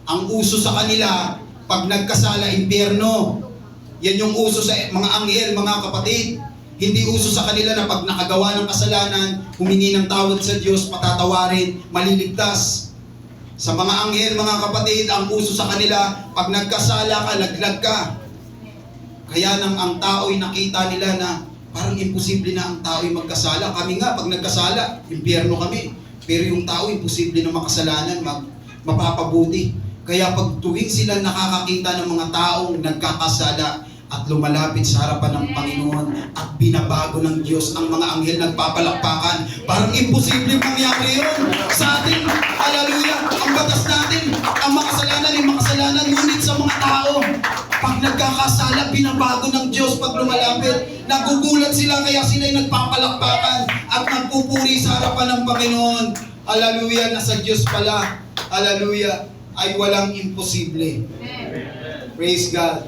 ang uso sa kanila, pag nagkasala, impyerno. Yan yung uso sa mga anghel mga kapatid. Hindi uso sa kanila na pag nakagawa ng kasalanan, humingi ng tawad sa Diyos, patatawarin, maliligtas. Sa mga anghel, mga kapatid, ang uso sa kanila, pag nagkasala ka, laglag ka. Kaya nang ang tao ay nakita nila na parang imposible na ang tao ay magkasala. Kami nga, pag nagkasala, impyerno kami. Pero yung tao, imposible na makasalanan, mapapabuti. Kaya pag tuwing sila nakakakita ng mga taong nagkakasala at lumalapit sa harapan ng Panginoon at binabago ng Diyos, ang mga anghel nagpapalakpakan. Parang imposible mangyari yun sa atin. Hallelujah. Ang batas natin, ang makasalanan ay makasalanan, ngunit sa mga tao, pag nagkakasala, binabago ng Diyos pag lumalapit. Nagugulat sila, kaya sila ay nagpapalakpakan at nagpupuri sa harapan ng Panginoon. Hallelujah. Nasa Diyos pala, hallelujah, ay walang imposible. Praise God.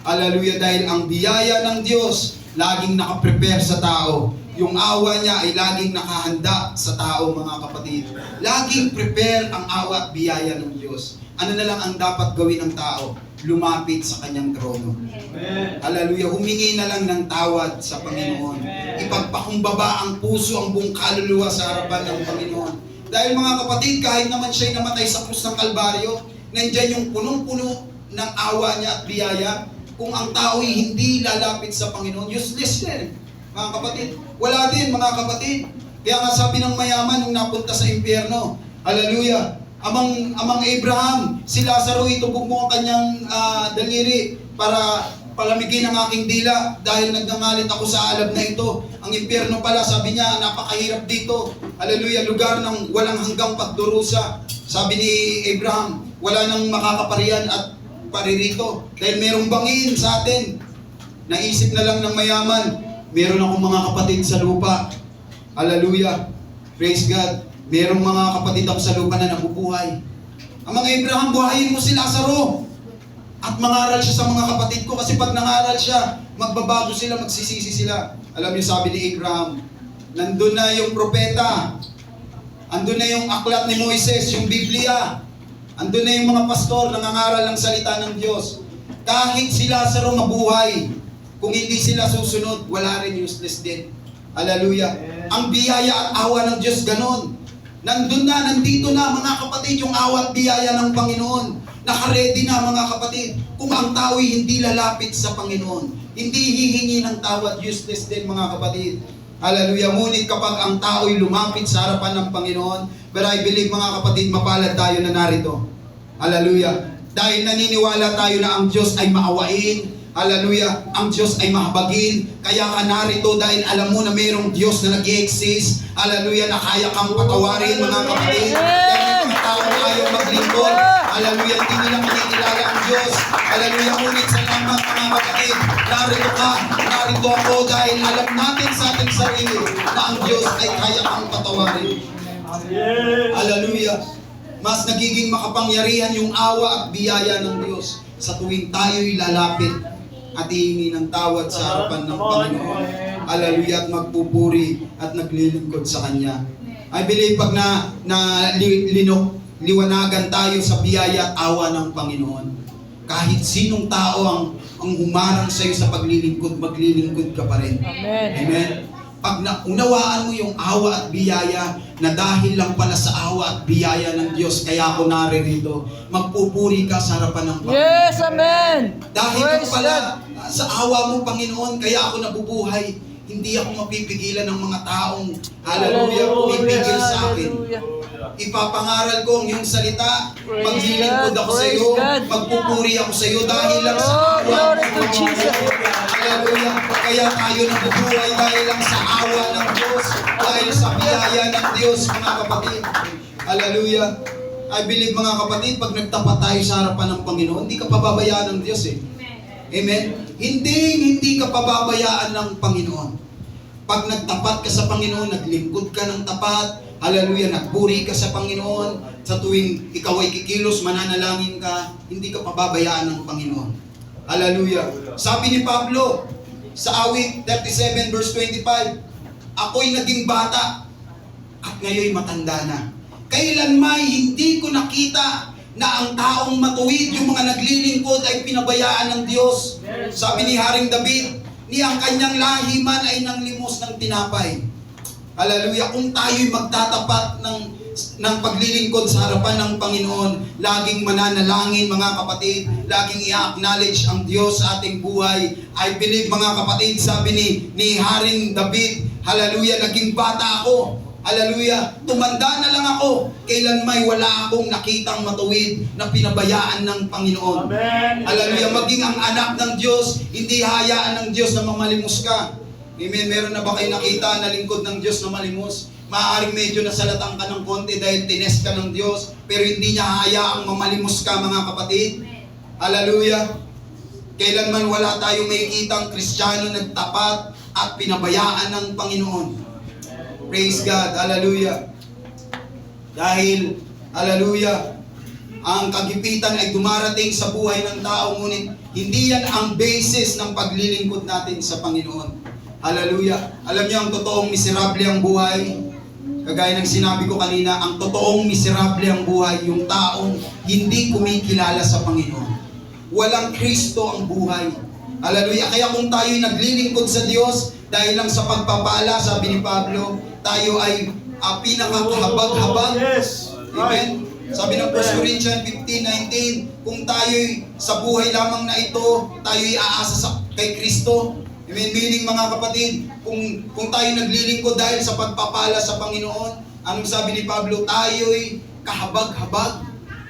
Hallelujah, dahil ang biyaya ng Diyos laging nakaprepare sa tao. Yung awa niya ay laging nakahanda sa tao mga kapatid. Laging prepare ang awa at biyaya ng Diyos. Ano na lang ang dapat gawin ng tao? Lumapit sa kanyang trono. Hallelujah, humingi na lang ng tawad sa Panginoon. Ipagpakumbaba ang puso, ang buong kaluluwa sa harapan ng Panginoon. Dahil mga kapatid, kahit naman siya'y namatay sa krus ng Kalbaryo, nandyan yung punong-puno ng awa niya at biyaya. Kung ang tao ay hindi lalapit sa Panginoon, useless din, mga kapatid. Wala din, mga kapatid. Kaya nga sabi ng mayaman nung napunta sa impyerno, hallelujah, amang Abraham, si Lazaro, itubog mo ang kanyang daliri para palamigin ang aking dila dahil nagngangalit ako sa alab na ito. Ang impyerno pala, sabi niya, napakahirap dito. Hallelujah, lugar ng walang hanggang pagdurusa. Sabi ni Abraham, wala nang makakaparian at paririto. Dahil merong bangin sa atin. Naisip na lang ng mayaman, meron akong mga kapatid sa lupa. Hallelujah. Praise God. Merong mga kapatid ako sa lupa na nabubuhay. Ang mga Abraham, buhayin mo si Lazaro. At mangaral siya sa mga kapatid ko. Kasi pag nangaral siya, magbabago sila, magsisisi sila. Alam niyo, sabi ni Abraham, Nandun na yung propeta. Andun na yung aklat ni Moises, yung Biblia. Andun na yung mga pastor nangangaral ng salita ng Diyos. Kahit si Lazaro mabuhay, kung hindi sila susunod, wala rin, useless din. Hallelujah. Ang biyaya at awa ng Diyos ganon. Nandun na, nandito na mga kapatid, yung awa at biyaya ng Panginoon. Naka-ready na mga kapatid. Kung ang tao'y hindi lalapit sa Panginoon, hindi hihingi ng tawad, useless din mga kapatid. Hallelujah. Ngunit kapag ang tao'y lumapit sa harapan ng Panginoon, but I believe mga kapatid, mapalad tayo na narito. Hallelujah. Dahil naniniwala tayo na ang Diyos ay maawain. Hallelujah. Ang Diyos ay mahabagin. Kaya ka narito dahil alam mo na mayroong Diyos na nag-i-exist. Hallelujah. Na kaya kang patawarin mga kapatid. Dahil mga tao na ayaw maglingkod. Hallelujah. Hindi nila kinikilala ang Diyos. Hallelujah. Ngunit salamat mga kapatid. Narito ka. Narito ako dahil alam natin sa ating sarili na ang Diyos ay kaya kang patawarin. Hallelujah. Mas nagiging makapangyarihan yung awa at biyaya ng Diyos sa tuwing tayo'y lalapit at hihingi ng tawad sa harapan ng Panginoon. Hallelujah. At magpupuri at naglilingkod sa Kanya. I believe pag liwanagan tayo sa biyaya at awa ng Panginoon, kahit sinong tao ang humarang sa iyo sa paglilingkod, maglilingkod ka pa rin. Amen. Amen. Pag naunawaan mo yung awa at biyaya, na dahil lang pala sa awa at biyaya ng Diyos, kaya ako naririto, magpupuri ka sa harapan ng Panginoon. Yes, amen. Dahil Praise pala sa awa mo, Panginoon, kaya ako nabubuhay. Hindi ako mapipigilan ng mga taong, hallelujah, pumipigil sa akin. Ipapangaral ko ang iyong salita. Maglilingkod ako sa iyo. Magpupuri ako sa iyo dahil lang sa awa. Glory to Jesus. Hallelujah. Kaya tayo nabubuhay dahil lang sa awa ng Diyos. Dahil sa biyaya ng Diyos, mga kapatid. Hallelujah. I believe mga kapatid, pag nagtapat tayo sa harapan ng Panginoon, hindi ka pababayaan ng Diyos eh. Amen? Hindi ka pababayaan ng Panginoon. Pag nagtapat ka sa Panginoon, naglingkod ka ng tapat, hallelujah, nagpuri ka sa Panginoon, sa tuwing ikaw ay kikilos, mananalangin ka, hindi ka pababayaan ng Panginoon. Hallelujah. Sabi ni Pablo, sa awit 37 verse 25, ako'y naging bata, at ngayon matanda na. Kailanmay hindi ko nakita na ang taong matuwid, yung mga naglilingkod ay pinabayaan ng Diyos. Sabi ni Haring David, ni ang kanyang lahi man ay nanglimos ng tinapay. Hallelujah. Kung tayo'y magtatapat ng paglilingkod sa harapan ng Panginoon, laging mananalangin mga kapatid, laging i-acknowledge ang Diyos sa ating buhay. I believe mga kapatid, sabi ni Haring David, hallelujah, naging bata ako. Hallelujah, tumanda na lang ako, kailan may wala akong nakitang matuwid na pinabayaan ng Panginoon. Amen. Hallelujah, maging ang anak ng Diyos, hindi hayaan ng Diyos na mamalimos ka. Amen, meron na ba kayo nakita na lingkod ng Diyos na malimos? Maaaring medyo nasalatan ka ng konti dahil tinest ka ng Diyos, pero hindi niya hayaang mamalimos ka mga kapatid. Hallelujah. Kailanman wala tayong makikitang Kristiyano nagtapat at pinabayaan ng Panginoon. Praise God. Hallelujah. Dahil, hallelujah, ang kagipitan ay dumarating sa buhay ng tao, ngunit hindi yan ang basis ng paglilingkod natin sa Panginoon. Hallelujah. Alam niyo, ang totoong miserable ang buhay. Kagaya ng sinabi ko kanina, ang totoong miserable ang buhay, yung taong hindi kumikilala sa Panginoon. Walang Kristo ang buhay. Hallelujah. Kaya kung tayo'y naglilingkod sa Diyos, dahil lang sa pagpapala, sabi ni Pablo, tayo ay pinakakahabag-habag. Yes. Amen. Sabi ng 1 Corinthians 15:19, kung tayo'y sa buhay lamang na ito, tayo'y aasa kay Kristo. Amen. Meaning mga kapatid, kung tayo naglilingkod dahil sa pagpapala sa Panginoon, anong sabi ni Pablo? Tayo'y kahabag-habag.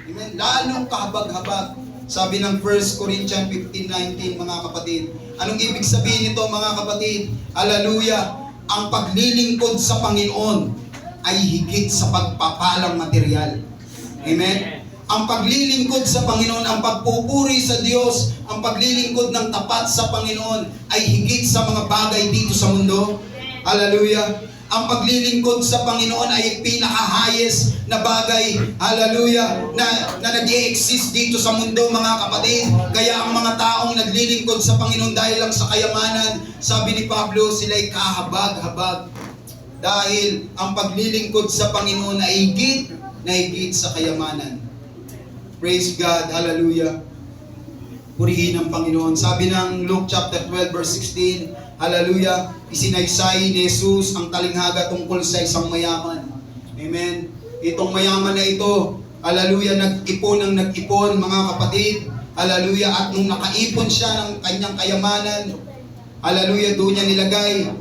Amen. Lalong kahabag-habag. Sabi ng 1 Corinthians 15:19, mga kapatid. Anong ibig sabihin nito, mga kapatid? Hallelujah. Ang paglilingkod sa Panginoon ay higit sa pagpapalang material. Amen? Ang paglilingkod sa Panginoon, ang pagpupuri sa Diyos, ang paglilingkod ng tapat sa Panginoon ay higit sa mga bagay dito sa mundo. Hallelujah. Ang paglilingkod sa Panginoon ay pinaka-highest na bagay, hallelujah, na nag-i-exist dito sa mundo, mga kapatid. Kaya ang mga taong naglilingkod sa Panginoon dahil lang sa kayamanan, sabi ni Pablo, sila'y kahabag-habag. Dahil ang paglilingkod sa Panginoon ay higit sa kayamanan. Praise God. Hallelujah. Purihin ang Panginoon. Sabi ng Luke chapter 12 verse 16, hallelujah, isinaysay ni Jesus ang talinghaga tungkol sa isang mayaman. Amen. Itong mayaman na ito, hallelujah, nag-ipon mga kapatid. Hallelujah. At nung nakaipon siya ng kanyang kayamanan, hallelujah, doon niya nilagay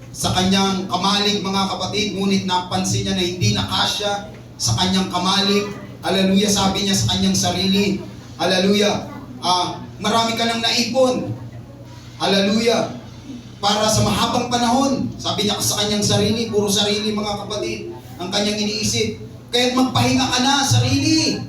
sa kanyang kamalig mga kapatid. Ngunit napansin niya na hindi nakasya sa kanyang kamalig. Hallelujah. Sabi niya sa kanyang sarili, hallelujah, marami ka nang naipon. Hallelujah. Para sa mahabang panahon. Sabi niya sa kanyang sarili, puro sarili mga kapatid, ang kanyang iniisip. Kaya't magpahinga ka na, sarili.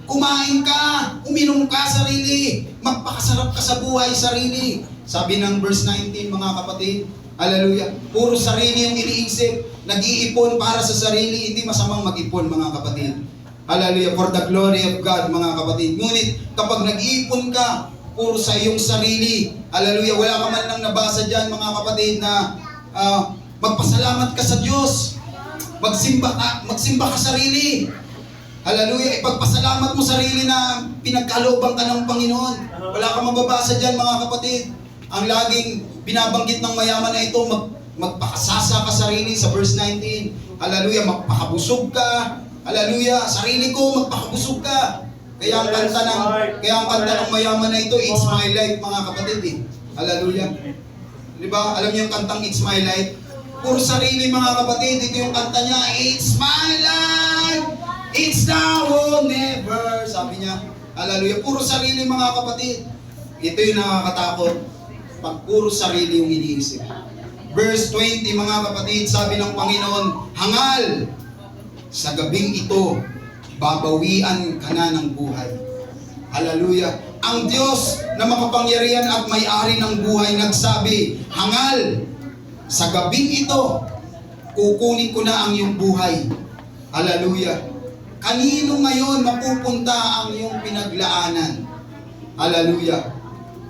Kumain ka, uminom ka, sarili. Magpakasarap ka sa buhay, sarili. Sabi ng verse 19 mga kapatid, hallelujah, puro sarili yung iniisip. Nag-iipon para sa sarili. Hindi masamang mag-ipon mga kapatid. Hallelujah, for the glory of God mga kapatid. Ngunit kapag nag-iipon ka, puro sa iyong sarili, hallelujah, wala ka man lang nabasa dyan mga kapatid na magpasalamat ka sa Diyos. Magsimba ka sarili. Hallelujah, ipagpasalamat mo sarili na pinagkalooban ka ng Panginoon. Wala ka mababasa dyan mga kapatid. Ang laging binabanggit ng mayaman na ito, magpakasasa ka sarili sa verse 19. Hallelujah, magpakabusog ka. Hallelujah, sarili ko, magpakabusog ka. Kaya ang kanta ng mayaman na ito, It's My Life mga kapatid eh. Hallelujah. Di ba? Alam niyo yung kantang It's My Life? Puro sarili mga kapatid. Ito yung kanta niya, It's my life, it's now or never. Sabi niya, hallelujah. Puro sarili mga kapatid. Ito yung nakakatakot. Pag puro sarili yung iniisip. Verse 20 mga kapatid, sabi ng Panginoon, hangal, sa gabing ito, babawian ka na ng buhay. Hallelujah. Ang Diyos na makapangyarihan at may-ari ng buhay nagsabi, hangal, sa gabing ito, kukunin ko na ang iyong buhay. Hallelujah. Kanino ngayon mapupunta ang iyong pinaglaanan? Hallelujah.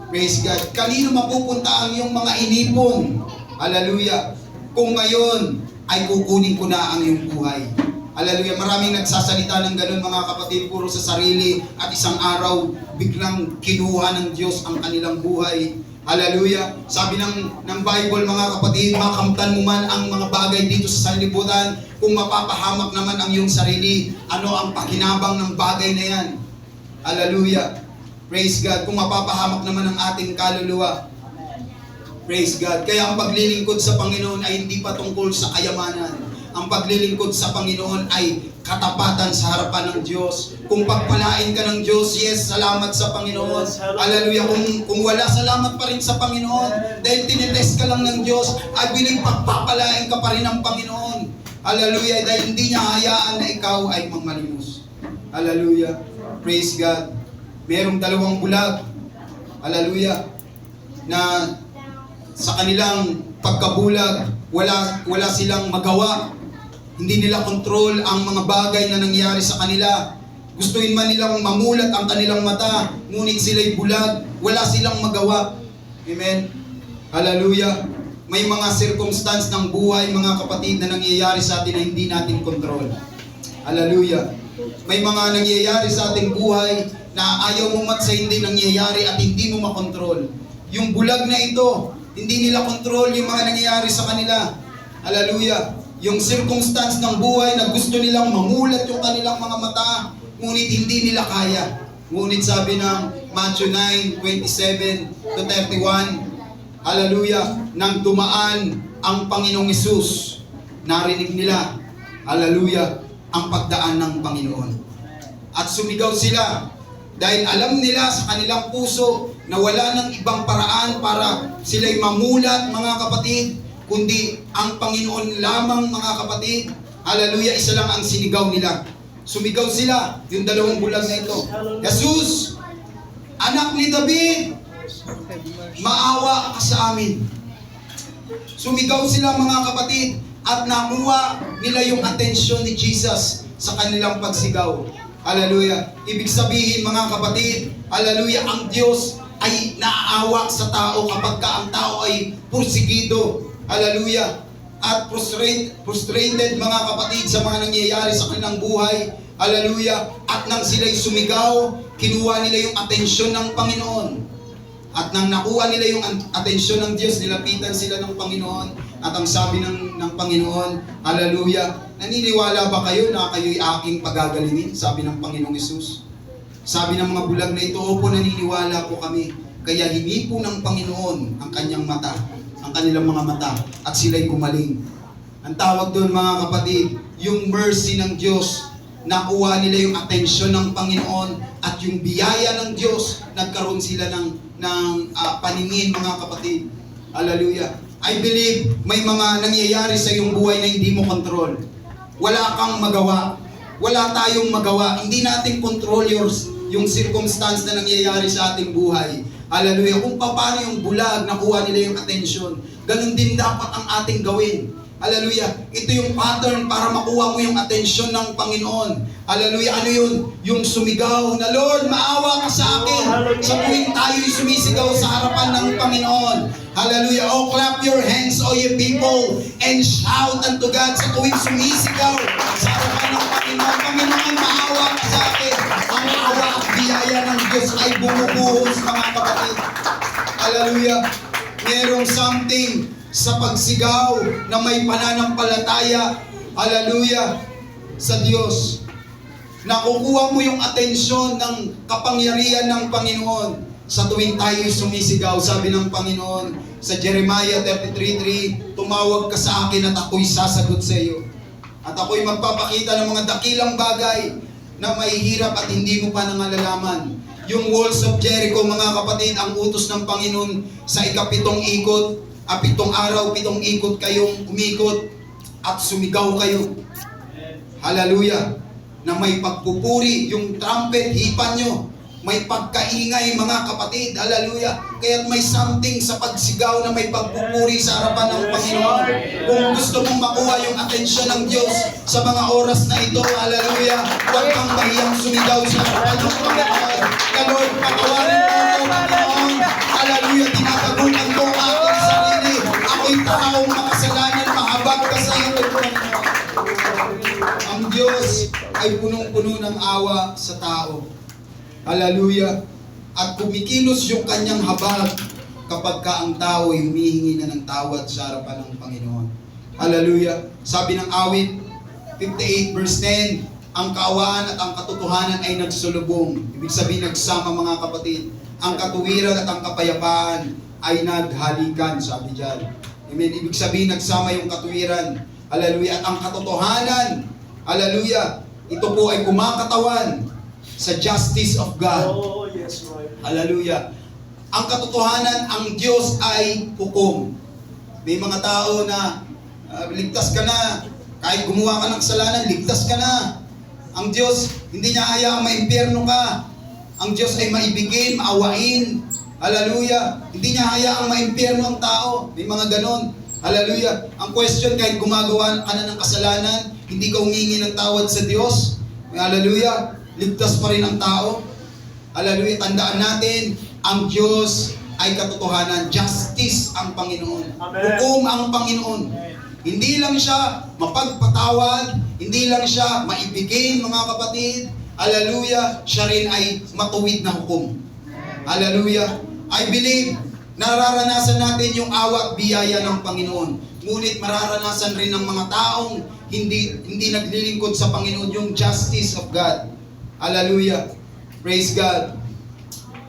Praise God. Kanino mapupunta ang iyong mga inipon? Hallelujah. Kung ngayon ay kukunin ko na ang iyong buhay. Hallelujah. Maraming nagsasalita ng ganun mga kapatid, puro sa sarili, at isang araw biglang kinuha ng Diyos ang kanilang buhay. Hallelujah. Sabi ng Bible mga kapatid, makamtan mo man ang mga bagay dito sa sanlibutan, kung mapapahamak naman ang iyong sarili, ano ang pakinabang ng bagay na yan? Hallelujah. Praise God. Kung mapapahamak naman ang ating kaluluwa. Praise God. Kaya ang paglilingkod sa Panginoon ay hindi pa tungkol sa kayamanan. Ang paglilingkod sa Panginoon ay katapatan sa harapan ng Diyos. Kung pagpalain ka ng Diyos, yes, salamat sa Panginoon. Hallelujah. Kung wala, salamat pa rin sa Panginoon. Dahil tinitest ka lang ng Diyos, I believe pagpapalain ka pa rin ng Panginoon. Hallelujah. Dahil hindi niya hayaan na ikaw ay mangmalimos. Hallelujah. Praise God. Merong dalawang bulag. Hallelujah. Na sa kanilang pagkabulag, wala silang magawa. Hindi nila kontrol ang mga bagay na nangyari sa kanila. Gustuin man nilang mamulat ang kanilang mata, ngunit sila'y bulag, wala silang magawa. Amen? Hallelujah. May mga circumstance ng buhay, mga kapatid, na nangyayari sa atin na hindi natin kontrol. Hallelujah. May mga nangyayari sa ating buhay na ayaw mo sa hindi nangyayari at hindi mo makontrol. Yung bulag na ito, hindi nila kontrol yung mga nangyayari sa kanila. Hallelujah. Yung circumstance ng buhay na gusto nilang mamulat yung kanilang mga mata, ngunit hindi nila kaya. Ngunit sabi ng Matthew 9:27-31, hallelujah, nang dumaan ang Panginoong Hesus, narinig nila, hallelujah, ang pagdaan ng Panginoon. At sumigaw sila, dahil alam nila sa kanilang puso na wala ng ibang paraan para sila'y mamulat, mga kapatid, kundi ang Panginoon lamang, mga kapatid. Hallelujah, isa lang ang sinigaw nila. Sumigaw sila, yung dalawang bulag na ito. Jesus, anak ni David, maawa ka sa amin. Sumigaw sila mga kapatid at nakuha nila yung atensyon ni Jesus sa kanilang pagsigaw. Hallelujah. Ibig sabihin mga kapatid, hallelujah, ang Diyos ay naaawa sa tao kapag ka ang tao ay pursigido. Hallelujah. at frustrated mga kapatid sa mga nangyayari sa kanilang buhay. Hallelujah. At nang sila'y sumigaw, kinuha nila yung atensyon ng Panginoon. At nang nakuha nila yung atensyon ng Diyos, nilapitan sila ng Panginoon. At ang sabi ng Panginoon, hallelujah, naniniwala ba kayo na kayo'y aking pagagalingin? Sabi ng Panginoong Hesus. Sabi ng mga bulag na ito, opo, naniniwala po kami. Kaya hinipo ng Panginoon ang kanyang mata, ang kanilang mga mata, at sila'y gumaling. Ang tawag doon mga kapatid, yung mercy ng Diyos, nakuha nila yung atensyon ng Panginoon at yung biyaya ng Diyos, nagkaroon sila ng paningin mga kapatid. Hallelujah. I believe may mga nangyayari sa iyong buhay na hindi mo control. Wala kang magawa. Wala tayong magawa. Hindi natin control yung circumstance na nangyayari sa ating buhay. Hallelujah. Kung paano yung bulag, nakuha nila yung atensyon. Ganun din dapat ang ating gawin. Hallelujah. Ito yung pattern para makuha mo yung atensyon ng Panginoon. Hallelujah. Ano yun? Yung sumigaw na, Lord, maawa ka sa akin. Sa tuwing tayo'y sumisigaw sa harapan ng Panginoon. Hallelujah. Oh, clap your hands, O ye people, and shout unto God sa tuwing sumisigaw sa harapan ng Panginoon. Panginoon, maawa ka sa akin. Ang awa at biyaya ng Diyos ay bumubuhos, mga kapatid. Hallelujah. Merong something sa pagsigaw na may pananampalataya, hallelujah, sa Diyos. Nakukuha mo yung atensyon ng kapangyarihan ng Panginoon sa tuwing tayo'y sumisigaw. Sabi ng Panginoon sa Jeremiah 33:3, tumawag ka sa akin at ako'y sasagot sa iyo. At ako'y magpapakita ng mga dakilang bagay na mahihirap at hindi mo pa nangangalaman. Yung walls of Jericho, mga kapatid, ang utos ng Panginoon sa ikapitong ikot, 7 araw, 7 ikot kayong umikot at sumigaw kayo. Hallelujah. Na may pagpupuri, yung trumpet, hipan nyo. May pagkaingay, mga kapatid. Hallelujah. Kaya may something sa pagsigaw na may pagpupuri sa harapan ng Panginoon. Kung gusto mong makuha yung atensyon ng Diyos sa mga oras na ito, hallelujah, huwag kang mahiyang sumigaw sa harapan ng Panginoon. Lord, patawarin mo ako, Panginoon. Hallelujah. Tinatagunan ko ang aking sarili. Ako'y taong makasalanan, mahabag ka sa iyo, Panginoon. Ang Diyos ay punong-puno ng awa sa tao. Hallelujah. At kumikilos yung kanyang habag kapag ka ang tao ay humihingi na ng tawad sa harapan ng Panginoon. Hallelujah. Sabi ng awit 58 verse 10, ang kaawaan at ang katotohanan ay nagsulubong. Ibig sabihin nagsama, mga kapatid. Ang katuwiran at ang kapayapaan ay naghalikan, sabi dyan. Amen. Ibig sabihin nagsama yung katuwiran. Hallelujah. At ang katotohanan, hallelujah, ito po ay kumakatawan sa justice of God. Oh, yes, Lord. Hallelujah. Ang katotohanan, ang Diyos ay hukom. May mga tao na ligtas ka na. Kahit gumawa ka ng kasalanan, ligtas ka na. Ang Diyos, hindi niya hayaang maimpyerno ka. Ang Diyos ay maibigin, maawain. Hallelujah. Hindi niya hayaang maimpyerno ang tao. May mga ganon. Hallelujah. Ang question, kahit gumagawa ka na ng kasalanan, hindi ka humingi ng tawad sa Diyos. Hallelujah. Ligtas pa rin ang tao. Hallelujah. Tandaan natin, ang Diyos ay katotohanan. Justice ang Panginoon. Amen. Hukom ang Panginoon. Hindi lang siya mapagpatawad, hindi lang siya maibigin, mga kapatid. Hallelujah. Siya rin ay matuwid na hukom. Hallelujah. I believe, nararanasan natin yung awa at biyaya ng Panginoon. Ngunit mararanasan rin ng mga taong hindi naglilingkod sa Panginoon yung justice of God. Hallelujah. Praise God.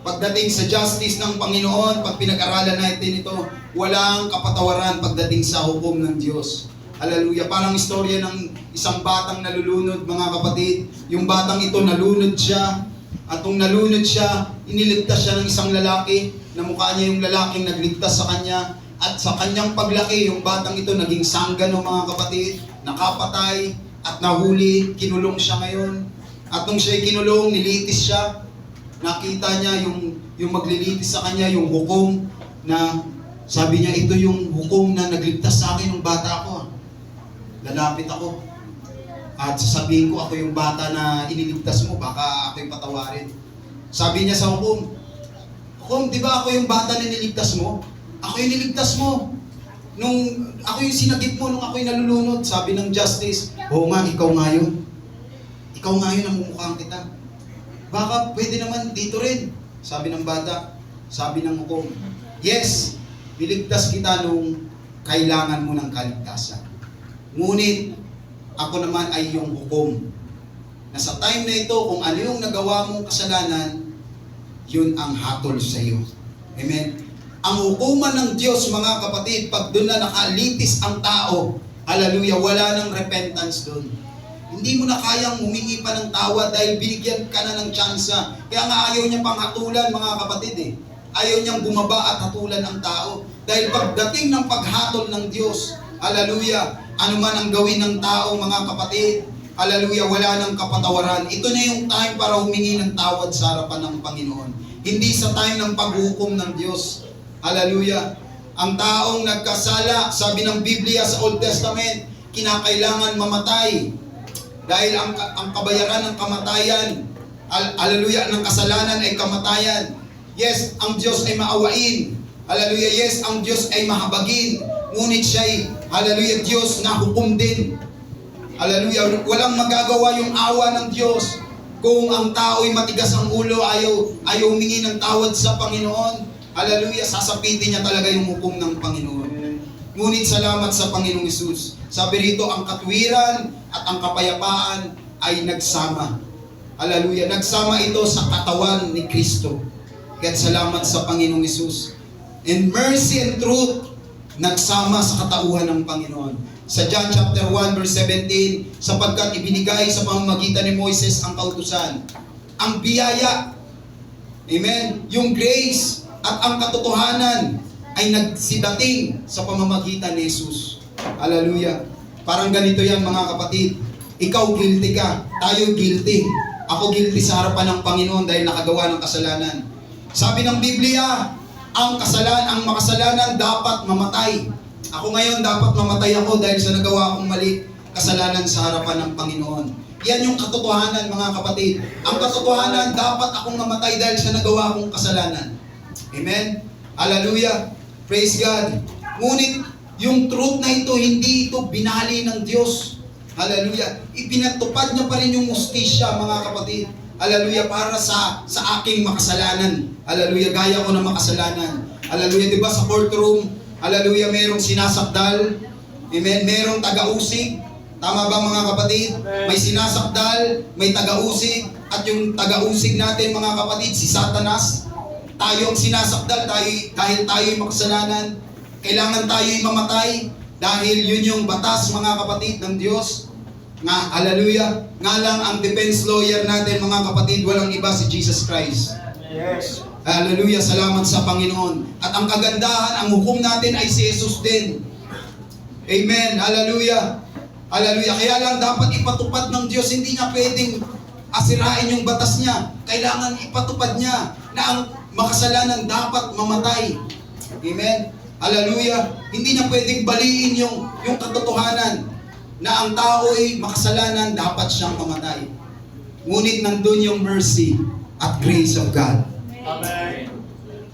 Pagdating sa justice ng Panginoon, pag pinag-aralan natin ito, walang kapatawaran pagdating sa hukom ng Diyos. Hallelujah. Parang istorya ng isang batang nalulunod, mga kapatid. Yung batang ito, nalunod siya. At nung nalunod siya, iniligtas siya ng isang lalaki, na mukha niya yung lalaking nagligtas sa kanya. At sa kanyang paglaki, yung batang ito naging sanggano, mga kapatid, nakapatay at nahuli, kinulong siya ngayon. At nung siya'y kinulong, nilitis siya. Nakita niya yung maglilitis sa kanya, yung hukom na sabi niya, ito yung hukom na nagligtas sa akin ng bata ko. Lalapit ako. At sasabihin ko, ako yung bata na iniligtas mo, baka ako yung patawarin. Sabi niya sa hukom, hukom, di ba ako yung bata na niligtas mo? Ako yung niligtas mo. Nung ako yung sinagip mo, nung ako'y nalulunod, sabi ng justice, oo nga, ikaw nga yun. Ikaw nga yun ang mumukhang kita. Baka pwede naman dito rin. Sabi ng bata, sabi ng hukom, yes, niligtas kita nung kailangan mo ng kaligtasan. Ngunit, ako naman ay yung hukom. Na sa time na ito, kung ano yung nagawa mong kasalanan, yun ang hatol sa iyo. Amen? Ang hukuman ng Diyos, mga kapatid, pag doon na nakalitis ang tao, hallelujah, wala nang repentance doon. Hindi mo na kayang humingi pa ng tawa dahil binigyan ka na ng tsansa. Kaya nga ayaw niya pang hatulan, mga kapatid eh. Ayaw niyang bumaba at hatulan ang tao. Dahil pagdating ng paghatol ng Diyos, hallelujah, ano man ang gawin ng tao, mga kapatid, hallelujah, wala nang kapatawaran. Ito na yung time para humingi ng tawad sa harapan ng Panginoon. Hindi sa time ng paghukom ng Diyos. Hallelujah. Ang taong nagkasala, sabi ng Biblia sa Old Testament, kinakailangan mamatay. Dahil ang kabayaran ng kamatayan, hallelujah, ng kasalanan ay kamatayan. Yes, ang Diyos ay maawain. Hallelujah, yes, ang Diyos ay mahabagin. Ngunit siya'y, hallelujah, Diyos na hukom din. Hallelujah, walang magagawa yung awa ng Diyos. Kung ang tao ay matigas ang ulo, ayaw humingi ng tawad sa Panginoon, hallelujah, sasapitin niya talaga yung hukom ng Panginoon. Ngunit salamat sa Panginoong Hesus. Sabi rito, ang katwiran at ang kapayapaan ay nagsama. Hallelujah, nagsama ito sa katawan ni Kristo. Kaya salamat sa Panginoong Hesus. And mercy and truth, nagsama sa katauhan ng Panginoon. Sa John chapter 1 verse 17, sapagkat ibinigay sa pamamagitan ni Moises ang kautusan, ang biyaya, amen, yung grace at ang katotohanan ay nagsidating sa pamamagitan ni Jesus. Hallelujah. Parang ganito yan, mga kapatid. Ikaw guilty ka, tayo guilty. Ako guilty sa harapan ng Panginoon dahil nakagawa ng kasalanan. Sabi ng Biblia, ang makasalanan dapat mamatay. Ako ngayon dapat mamatay ako dahil sa nagawa akong mali, kasalanan sa harapan ng Panginoon. Yan yung katotohanan, mga kapatid. Ang katotohanan, dapat akong mamatay dahil sa nagawa akong kasalanan. Amen? Hallelujah. Praise God. Ngunit, yung truth na ito, hindi ito binali ng Diyos. Hallelujah. Ipinatupad niya pa rin yung justisya, mga kapatid. Hallelujah, para sa aking makasalanan. Hallelujah, gaya ko na makasalanan. Hallelujah, diba sa courtroom, hallelujah, merong sinasakdal. Amen, merong taga-usig. Tama ba, mga kapatid? May sinasakdal, may taga-usig. At yung taga-usig natin, mga kapatid, si Satanas. Tayo ang sinasakdal dahil tayo'y makasalanan. Kailangan tayo'y mamatay dahil yun yung batas, mga kapatid, ng Diyos. Nga, hallelujah, nga lang ang defense lawyer natin, mga kapatid, walang iba si Jesus Christ. Yes. Hallelujah, salamat sa Panginoon. At ang kagandahan, ang hukom natin ay si Jesus din. Amen, hallelujah. Hallelujah, kaya lang dapat ipatupad ng Diyos, hindi niya pwedeng asirain yung batas niya. Kailangan ipatupad niya na ang makasalanan dapat mamatay. Amen, hallelujah. Hindi niya pwedeng baliin yung katotohanan na ang tao ay makasalanan, dapat siyang mamatay. Ngunit nandun yung mercy at grace of God. Amen.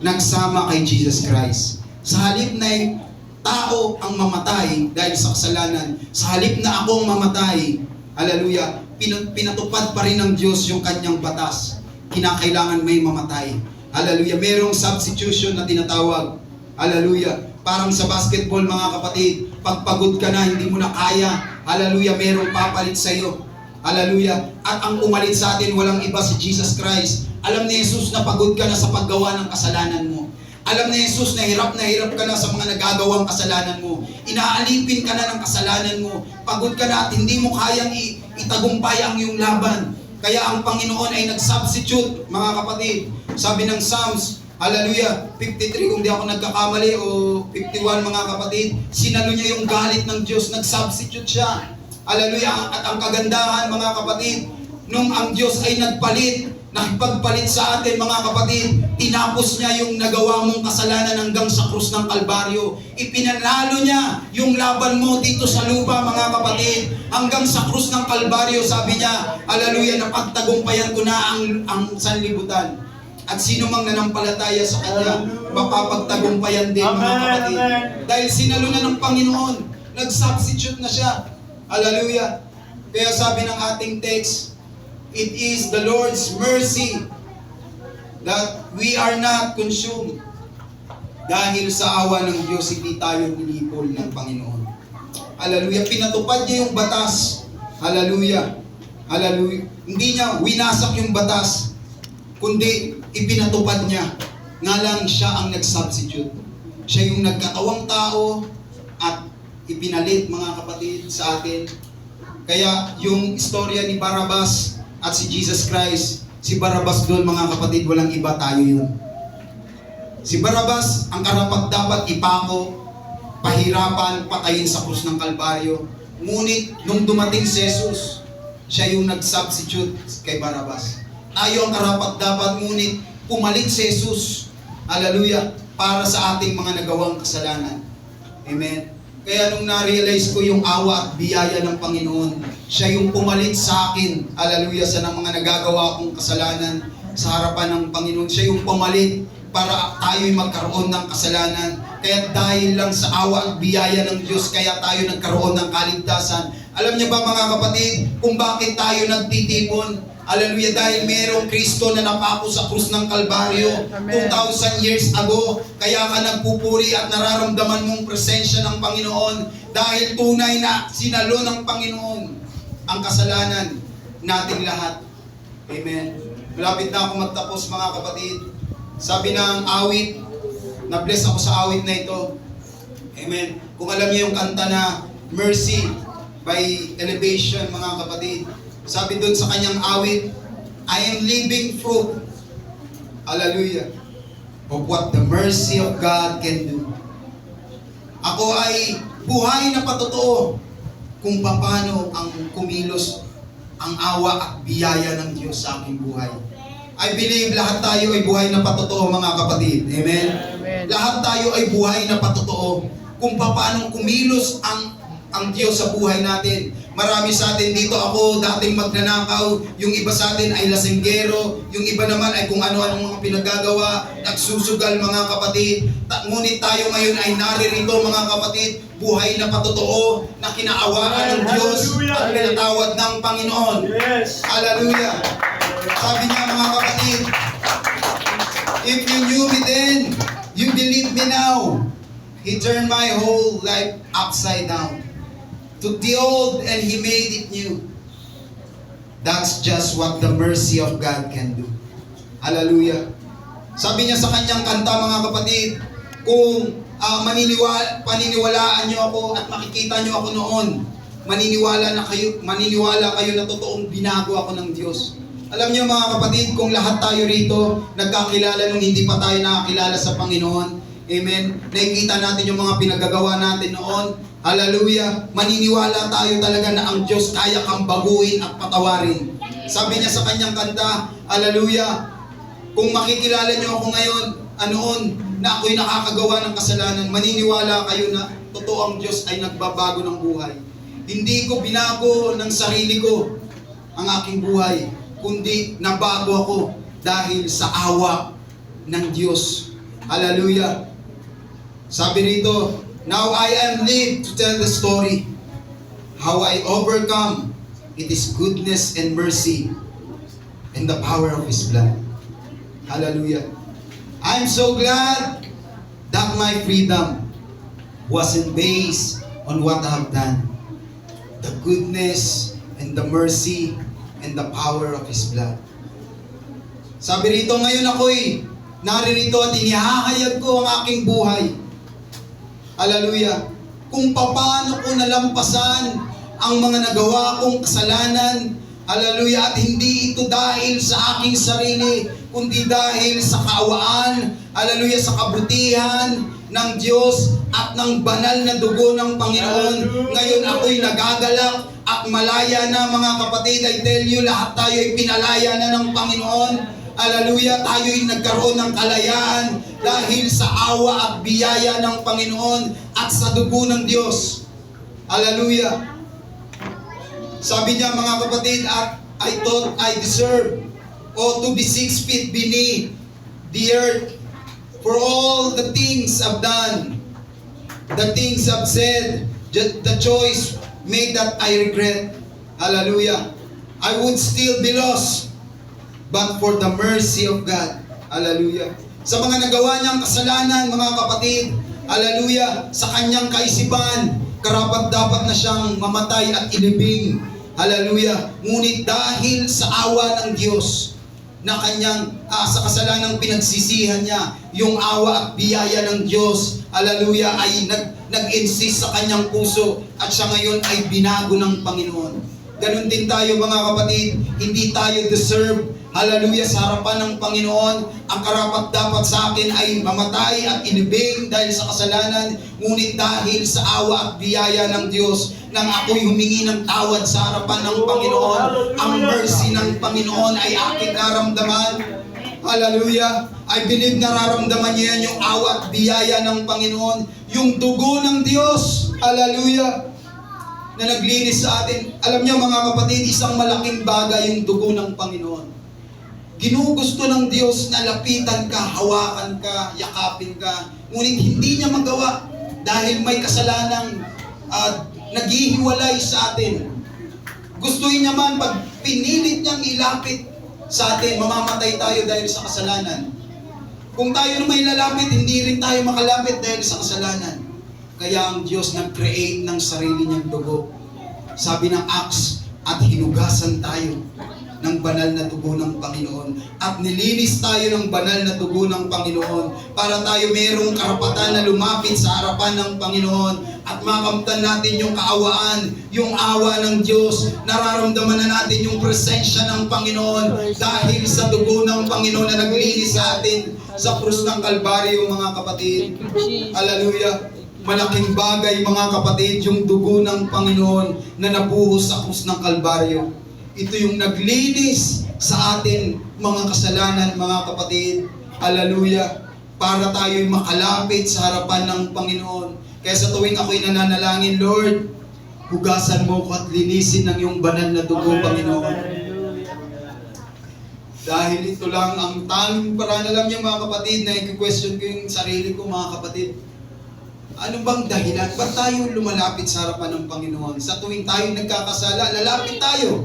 Nagsama kay Jesus Christ. Sa halip na yung tao ang mamatay dahil sa kasalanan, sa halip na akong mamatay, hallelujah, pinatupad pa rin ng Diyos yung kanyang batas. Kinakailangan may mamatay. Hallelujah, merong substitution na tinatawag. Hallelujah. Parang sa basketball, mga kapatid, pag pagod ka na, hindi mo na kaya, hallelujah, merong papalit sa iyo. Hallelujah. At ang umalit sa atin, walang iba si Jesus Christ. Alam ni Jesus na pagod ka na sa paggawa ng kasalanan mo. Alam ni Jesus na hirap ka na sa mga nagagawang kasalanan mo. Inaalipin ka na ng kasalanan mo. Pagod ka na at hindi mo kayang itagumpay ang iyong laban. Kaya ang Panginoon ay nag-substitute, mga kapatid. Sabi ng Psalms, hallelujah, 53 kung di ako nagkakamali o 51, mga kapatid, sinalo niya yung galit ng Diyos, nag-substitute siya. Hallelujah, at ang kagandahan, mga kapatid, nung ang Diyos ay nagpalit, nakipagpalit sa atin, mga kapatid, tinapos niya yung nagawa mong kasalanan hanggang sa krus ng Kalbaryo. Ipinanalo niya yung laban mo dito sa lupa, mga kapatid, hanggang sa krus ng Kalbaryo. Sabi niya, hallelujah, napagtagumpayan ko na ang sanlibutan. At sino mang nanampalataya sa Kanya, mapapagtagumpayan din, mga kapatid. Dahil sinalo na ng Panginoon, nag-substitute na siya. Hallelujah. Kaya sabi ng ating text, it is the Lord's mercy that we are not consumed. Dahil sa awa ng Diyos, hindi tayo nilipol ng Panginoon. Hallelujah. Pinatupad niya yung batas. Hallelujah. Hallelujah. Hindi niya winasak yung batas, kundi ipinatupad niya. Nga lang siya ang nag-substitute. Siya yung nagkatawang tao at ipinalit, mga kapatid, sa atin. Kaya yung istorya ni Barabas at si Jesus Christ, si Barabas doon, mga kapatid, walang iba, tayo yun. Si Barabas, ang karapat-dapat ipako, pahirapan, patayin sa krus ng Kalbaryo. Ngunit, nung dumating si Jesus, siya yung nag-substitute kay Barabas. Tayo ang karapat-dapat, ngunit pumalit si Jesus, hallelujah, para sa ating mga nagawang kasalanan. Amen. Kaya nung na-realize ko yung awa at biyaya ng Panginoon, siya yung pumalit sa akin, hallelujah, sa mga nagagawa kong kasalanan sa harapan ng Panginoon. Siya yung pumalit para tayo'y magkaroon ng kasalanan. Kaya dahil lang sa awa at biyaya ng Diyos, kaya tayo nagkaroon ng kaligtasan. Alam niyo ba, mga kapatid, kung bakit tayo nagtitipon? Hallelujah, dahil merong Kristo na napako sa krus ng Kalbaryo 2,000 years ago. Kaya ka nagpupuri at nararamdaman mong presensya ng Panginoon dahil tunay na sinalo ng Panginoon ang kasalanan nating lahat. Amen. Malapit na ako magtapos, mga kapatid. Sabi ng awit, na-bless ako sa awit na ito. Amen. Kung alam niyo yung kanta na Mercy by Elevation, mga kapatid, sabi doon sa kanyang awit, I am living proof, hallelujah, of what the mercy of God can do. Ako ay buhay na patotoo kung paano ang kumilos ang awa at biyaya ng Diyos sa aking buhay. I believe lahat tayo ay buhay na patotoo, mga kapatid. Amen? Amen. Lahat Tayo ay buhay na patotoo kung paano kumilos ang Diyos sa buhay natin. Marami sa atin dito, ako dating magnanakaw, yung iba sa atin ay lasinggero, yung iba naman ay kung ano-anong mga pinagagawa, nagsusugal, mga kapatid. Ngunit tayo ngayon ay naririto, mga kapatid, buhay na patotoo na kinaawaan ng Diyos at pinatawad ng Panginoon. Yes. Hallelujah. Sabi niya, mga kapatid, if you knew me then, you believe me now. He turned my whole life upside down. Took the old and He made it new. That's just what the mercy of God can do. Hallelujah. Sabi niya sa kanyang kanta, mga kapatid, kung paniniwalaan niyo ako at makikita niyo ako noon, maniniwala kayo na totoong binago ako ng Diyos. Alam niyo, mga kapatid, kung lahat tayo rito nagkakilala nung hindi pa tayo nakakilala sa Panginoon, amen, nakikita natin yung mga pinagagawa natin noon, hallelujah, maniniwala tayo talaga na ang Diyos kaya kang baguhin at patawarin. Sabi niya sa kanyang kanta, hallelujah, kung makikilala niyo ako ngayon, anoon, na ako'y nakakagawa ng kasalanan, maniniwala kayo na totoo ang Diyos ay nagbabago ng buhay. Hindi ko binago ng sarili ko ang aking buhay, kundi nabago ako dahil sa awa ng Diyos. Hallelujah. Sabi rito, now I am lived to tell the story, how I overcome. It is goodness and mercy and the power of His blood. Hallelujah. I'm so glad that my freedom wasn't based on what I have done. The goodness and the mercy and the power of His blood. Sabi rito, ngayon ako'y naririto at inihahayag ko ang aking buhay. Hallelujah. Kung paano ko nalampasan ang mga nagawa kong kasalanan. Hallelujah. At hindi ito dahil sa aking sarili, kundi dahil sa kaawaan, hallelujah, sa kabutihan ng Diyos at ng banal na dugo ng Panginoon. Ngayon ako'y nagagalak at malaya na, mga kapatid. I tell you, lahat tayo ay pinalaya na ng Panginoon. Hallelujah, tayo'y nagkaroon ng kalayaan dahil sa awa at biyaya ng Panginoon at sa dugo ng Diyos. Hallelujah. Sabi niya, mga kapatid, I thought I deserved to be 6 feet beneath the earth for all the things I've done, the things I've said, the choice made that I regret. Hallelujah. I would still be lost, but for the mercy of God. Hallelujah. Sa mga nagawa niyang kasalanan, mga kapatid, hallelujah, sa kanyang kaisipan, karapat-dapat na siyang mamatay at ilibing. Hallelujah. Ngunit dahil sa awa ng Diyos, na kanyang sa kasalanang pinagsisihan niya, yung awa at biyaya ng Diyos, hallelujah, ay nag-insist sa kanyang puso at siya ngayon ay binago ng Panginoon. Ganon din tayo mga kapatid, hindi tayo deserve, hallelujah, sa harapan ng Panginoon. Ang karapat-dapat sa akin ay mamatay at inibing dahil sa kasalanan, ngunit dahil sa awa at biyaya ng Diyos, nang ako'y humingi ng tawad sa harapan ng Panginoon, ang mercy ng Panginoon ay aking naramdaman. Hallelujah. I believe nararamdaman niya yan, yung awa at biyaya ng Panginoon, yung dugo ng Diyos. Hallelujah. Na naglinis sa atin. Alam niyo mga kapatid, isang malaking bagay yung dugo ng Panginoon. Ginugusto ng Diyos na lapitan ka, hawakan ka, yakapin ka. Ngunit hindi niya magawa dahil may kasalanang naghihiwalay sa atin. Gustuhin niya man, pag pinilit niyang ilapit sa atin, mamamatay tayo dahil sa kasalanan. Kung tayo na may lalapit, hindi rin tayo makalapit dahil sa kasalanan. Kaya ang Diyos nag-create ng sarili niyang dugo. Sabi ng Acts, at hinugasan tayo ng banal na dugo ng Panginoon. At nilinis tayo ng banal na dugo ng Panginoon para tayo mayroong karapatan na lumapit sa harapan ng Panginoon at makamtan natin yung kaawaan, yung awa ng Diyos. Nararamdaman na natin yung presensya ng Panginoon dahil sa dugo ng Panginoon na naglinis sa atin sa krus ng Kalbaryo, mga kapatid. Hallelujah. Malaking bagay mga kapatid, yung dugo ng Panginoon na nabuhos sa krus ng Kalbaryo. Ito yung naglinis sa atin mga kasalanan, mga kapatid. Hallelujah. Para tayo'y makalapit sa harapan ng Panginoon. Kaya sa tuwing ako'y nananalangin, Lord, hugasan mo ko at linisin ng iyong banal na dugo, Panginoon. Dahil ito lang ang tanging paraan. Alam niyo mga kapatid, na i-question ko yung sarili ko, mga kapatid. Ano bang dahilan? Ba't tayo lumalapit sa harapan ng Panginoon? Sa tuwing tayo nagkakasala, lalapit tayo.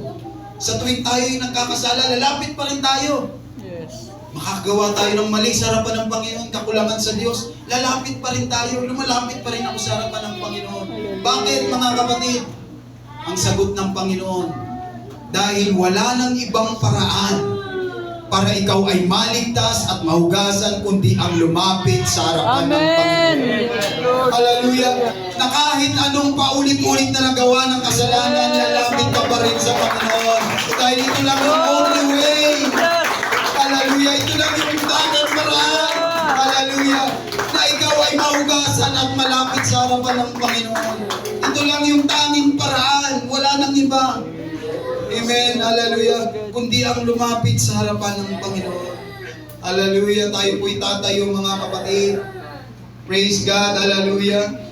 Sa tuwing tayo nagkakasala, lalapit pa rin tayo. Yes. Makagawa tayo ng mali sa harapan ng Panginoon, kakulangan sa Diyos, lalapit pa rin tayo, lumalapit pa rin ako sa harapan ng Panginoon. Bakit mga kapatid? Ang sagot ng Panginoon, dahil wala nang ibang paraan para ikaw ay maligtas at mahugasan kundi ang lumapit sa harapan ng Amen. Panginoon. Hallelujah. Na kahit anong paulit-ulit na nagawa ng kasalanan, lalapit ka pa rin sa Panginoon. Dahil ito lang ang only way. Hallelujah. Ito lang yung tanging paraan. Hallelujah. Na ikaw ay mahugasan at malapit sa harapan ng Panginoon. Ito lang yung tanging paraan. Wala nang iba. Amen. Hallelujah. Kundi ang lumapit sa harapan ng Panginoon. Hallelujah. Tayo po'y tatayo mga kapatid. Praise God. Hallelujah.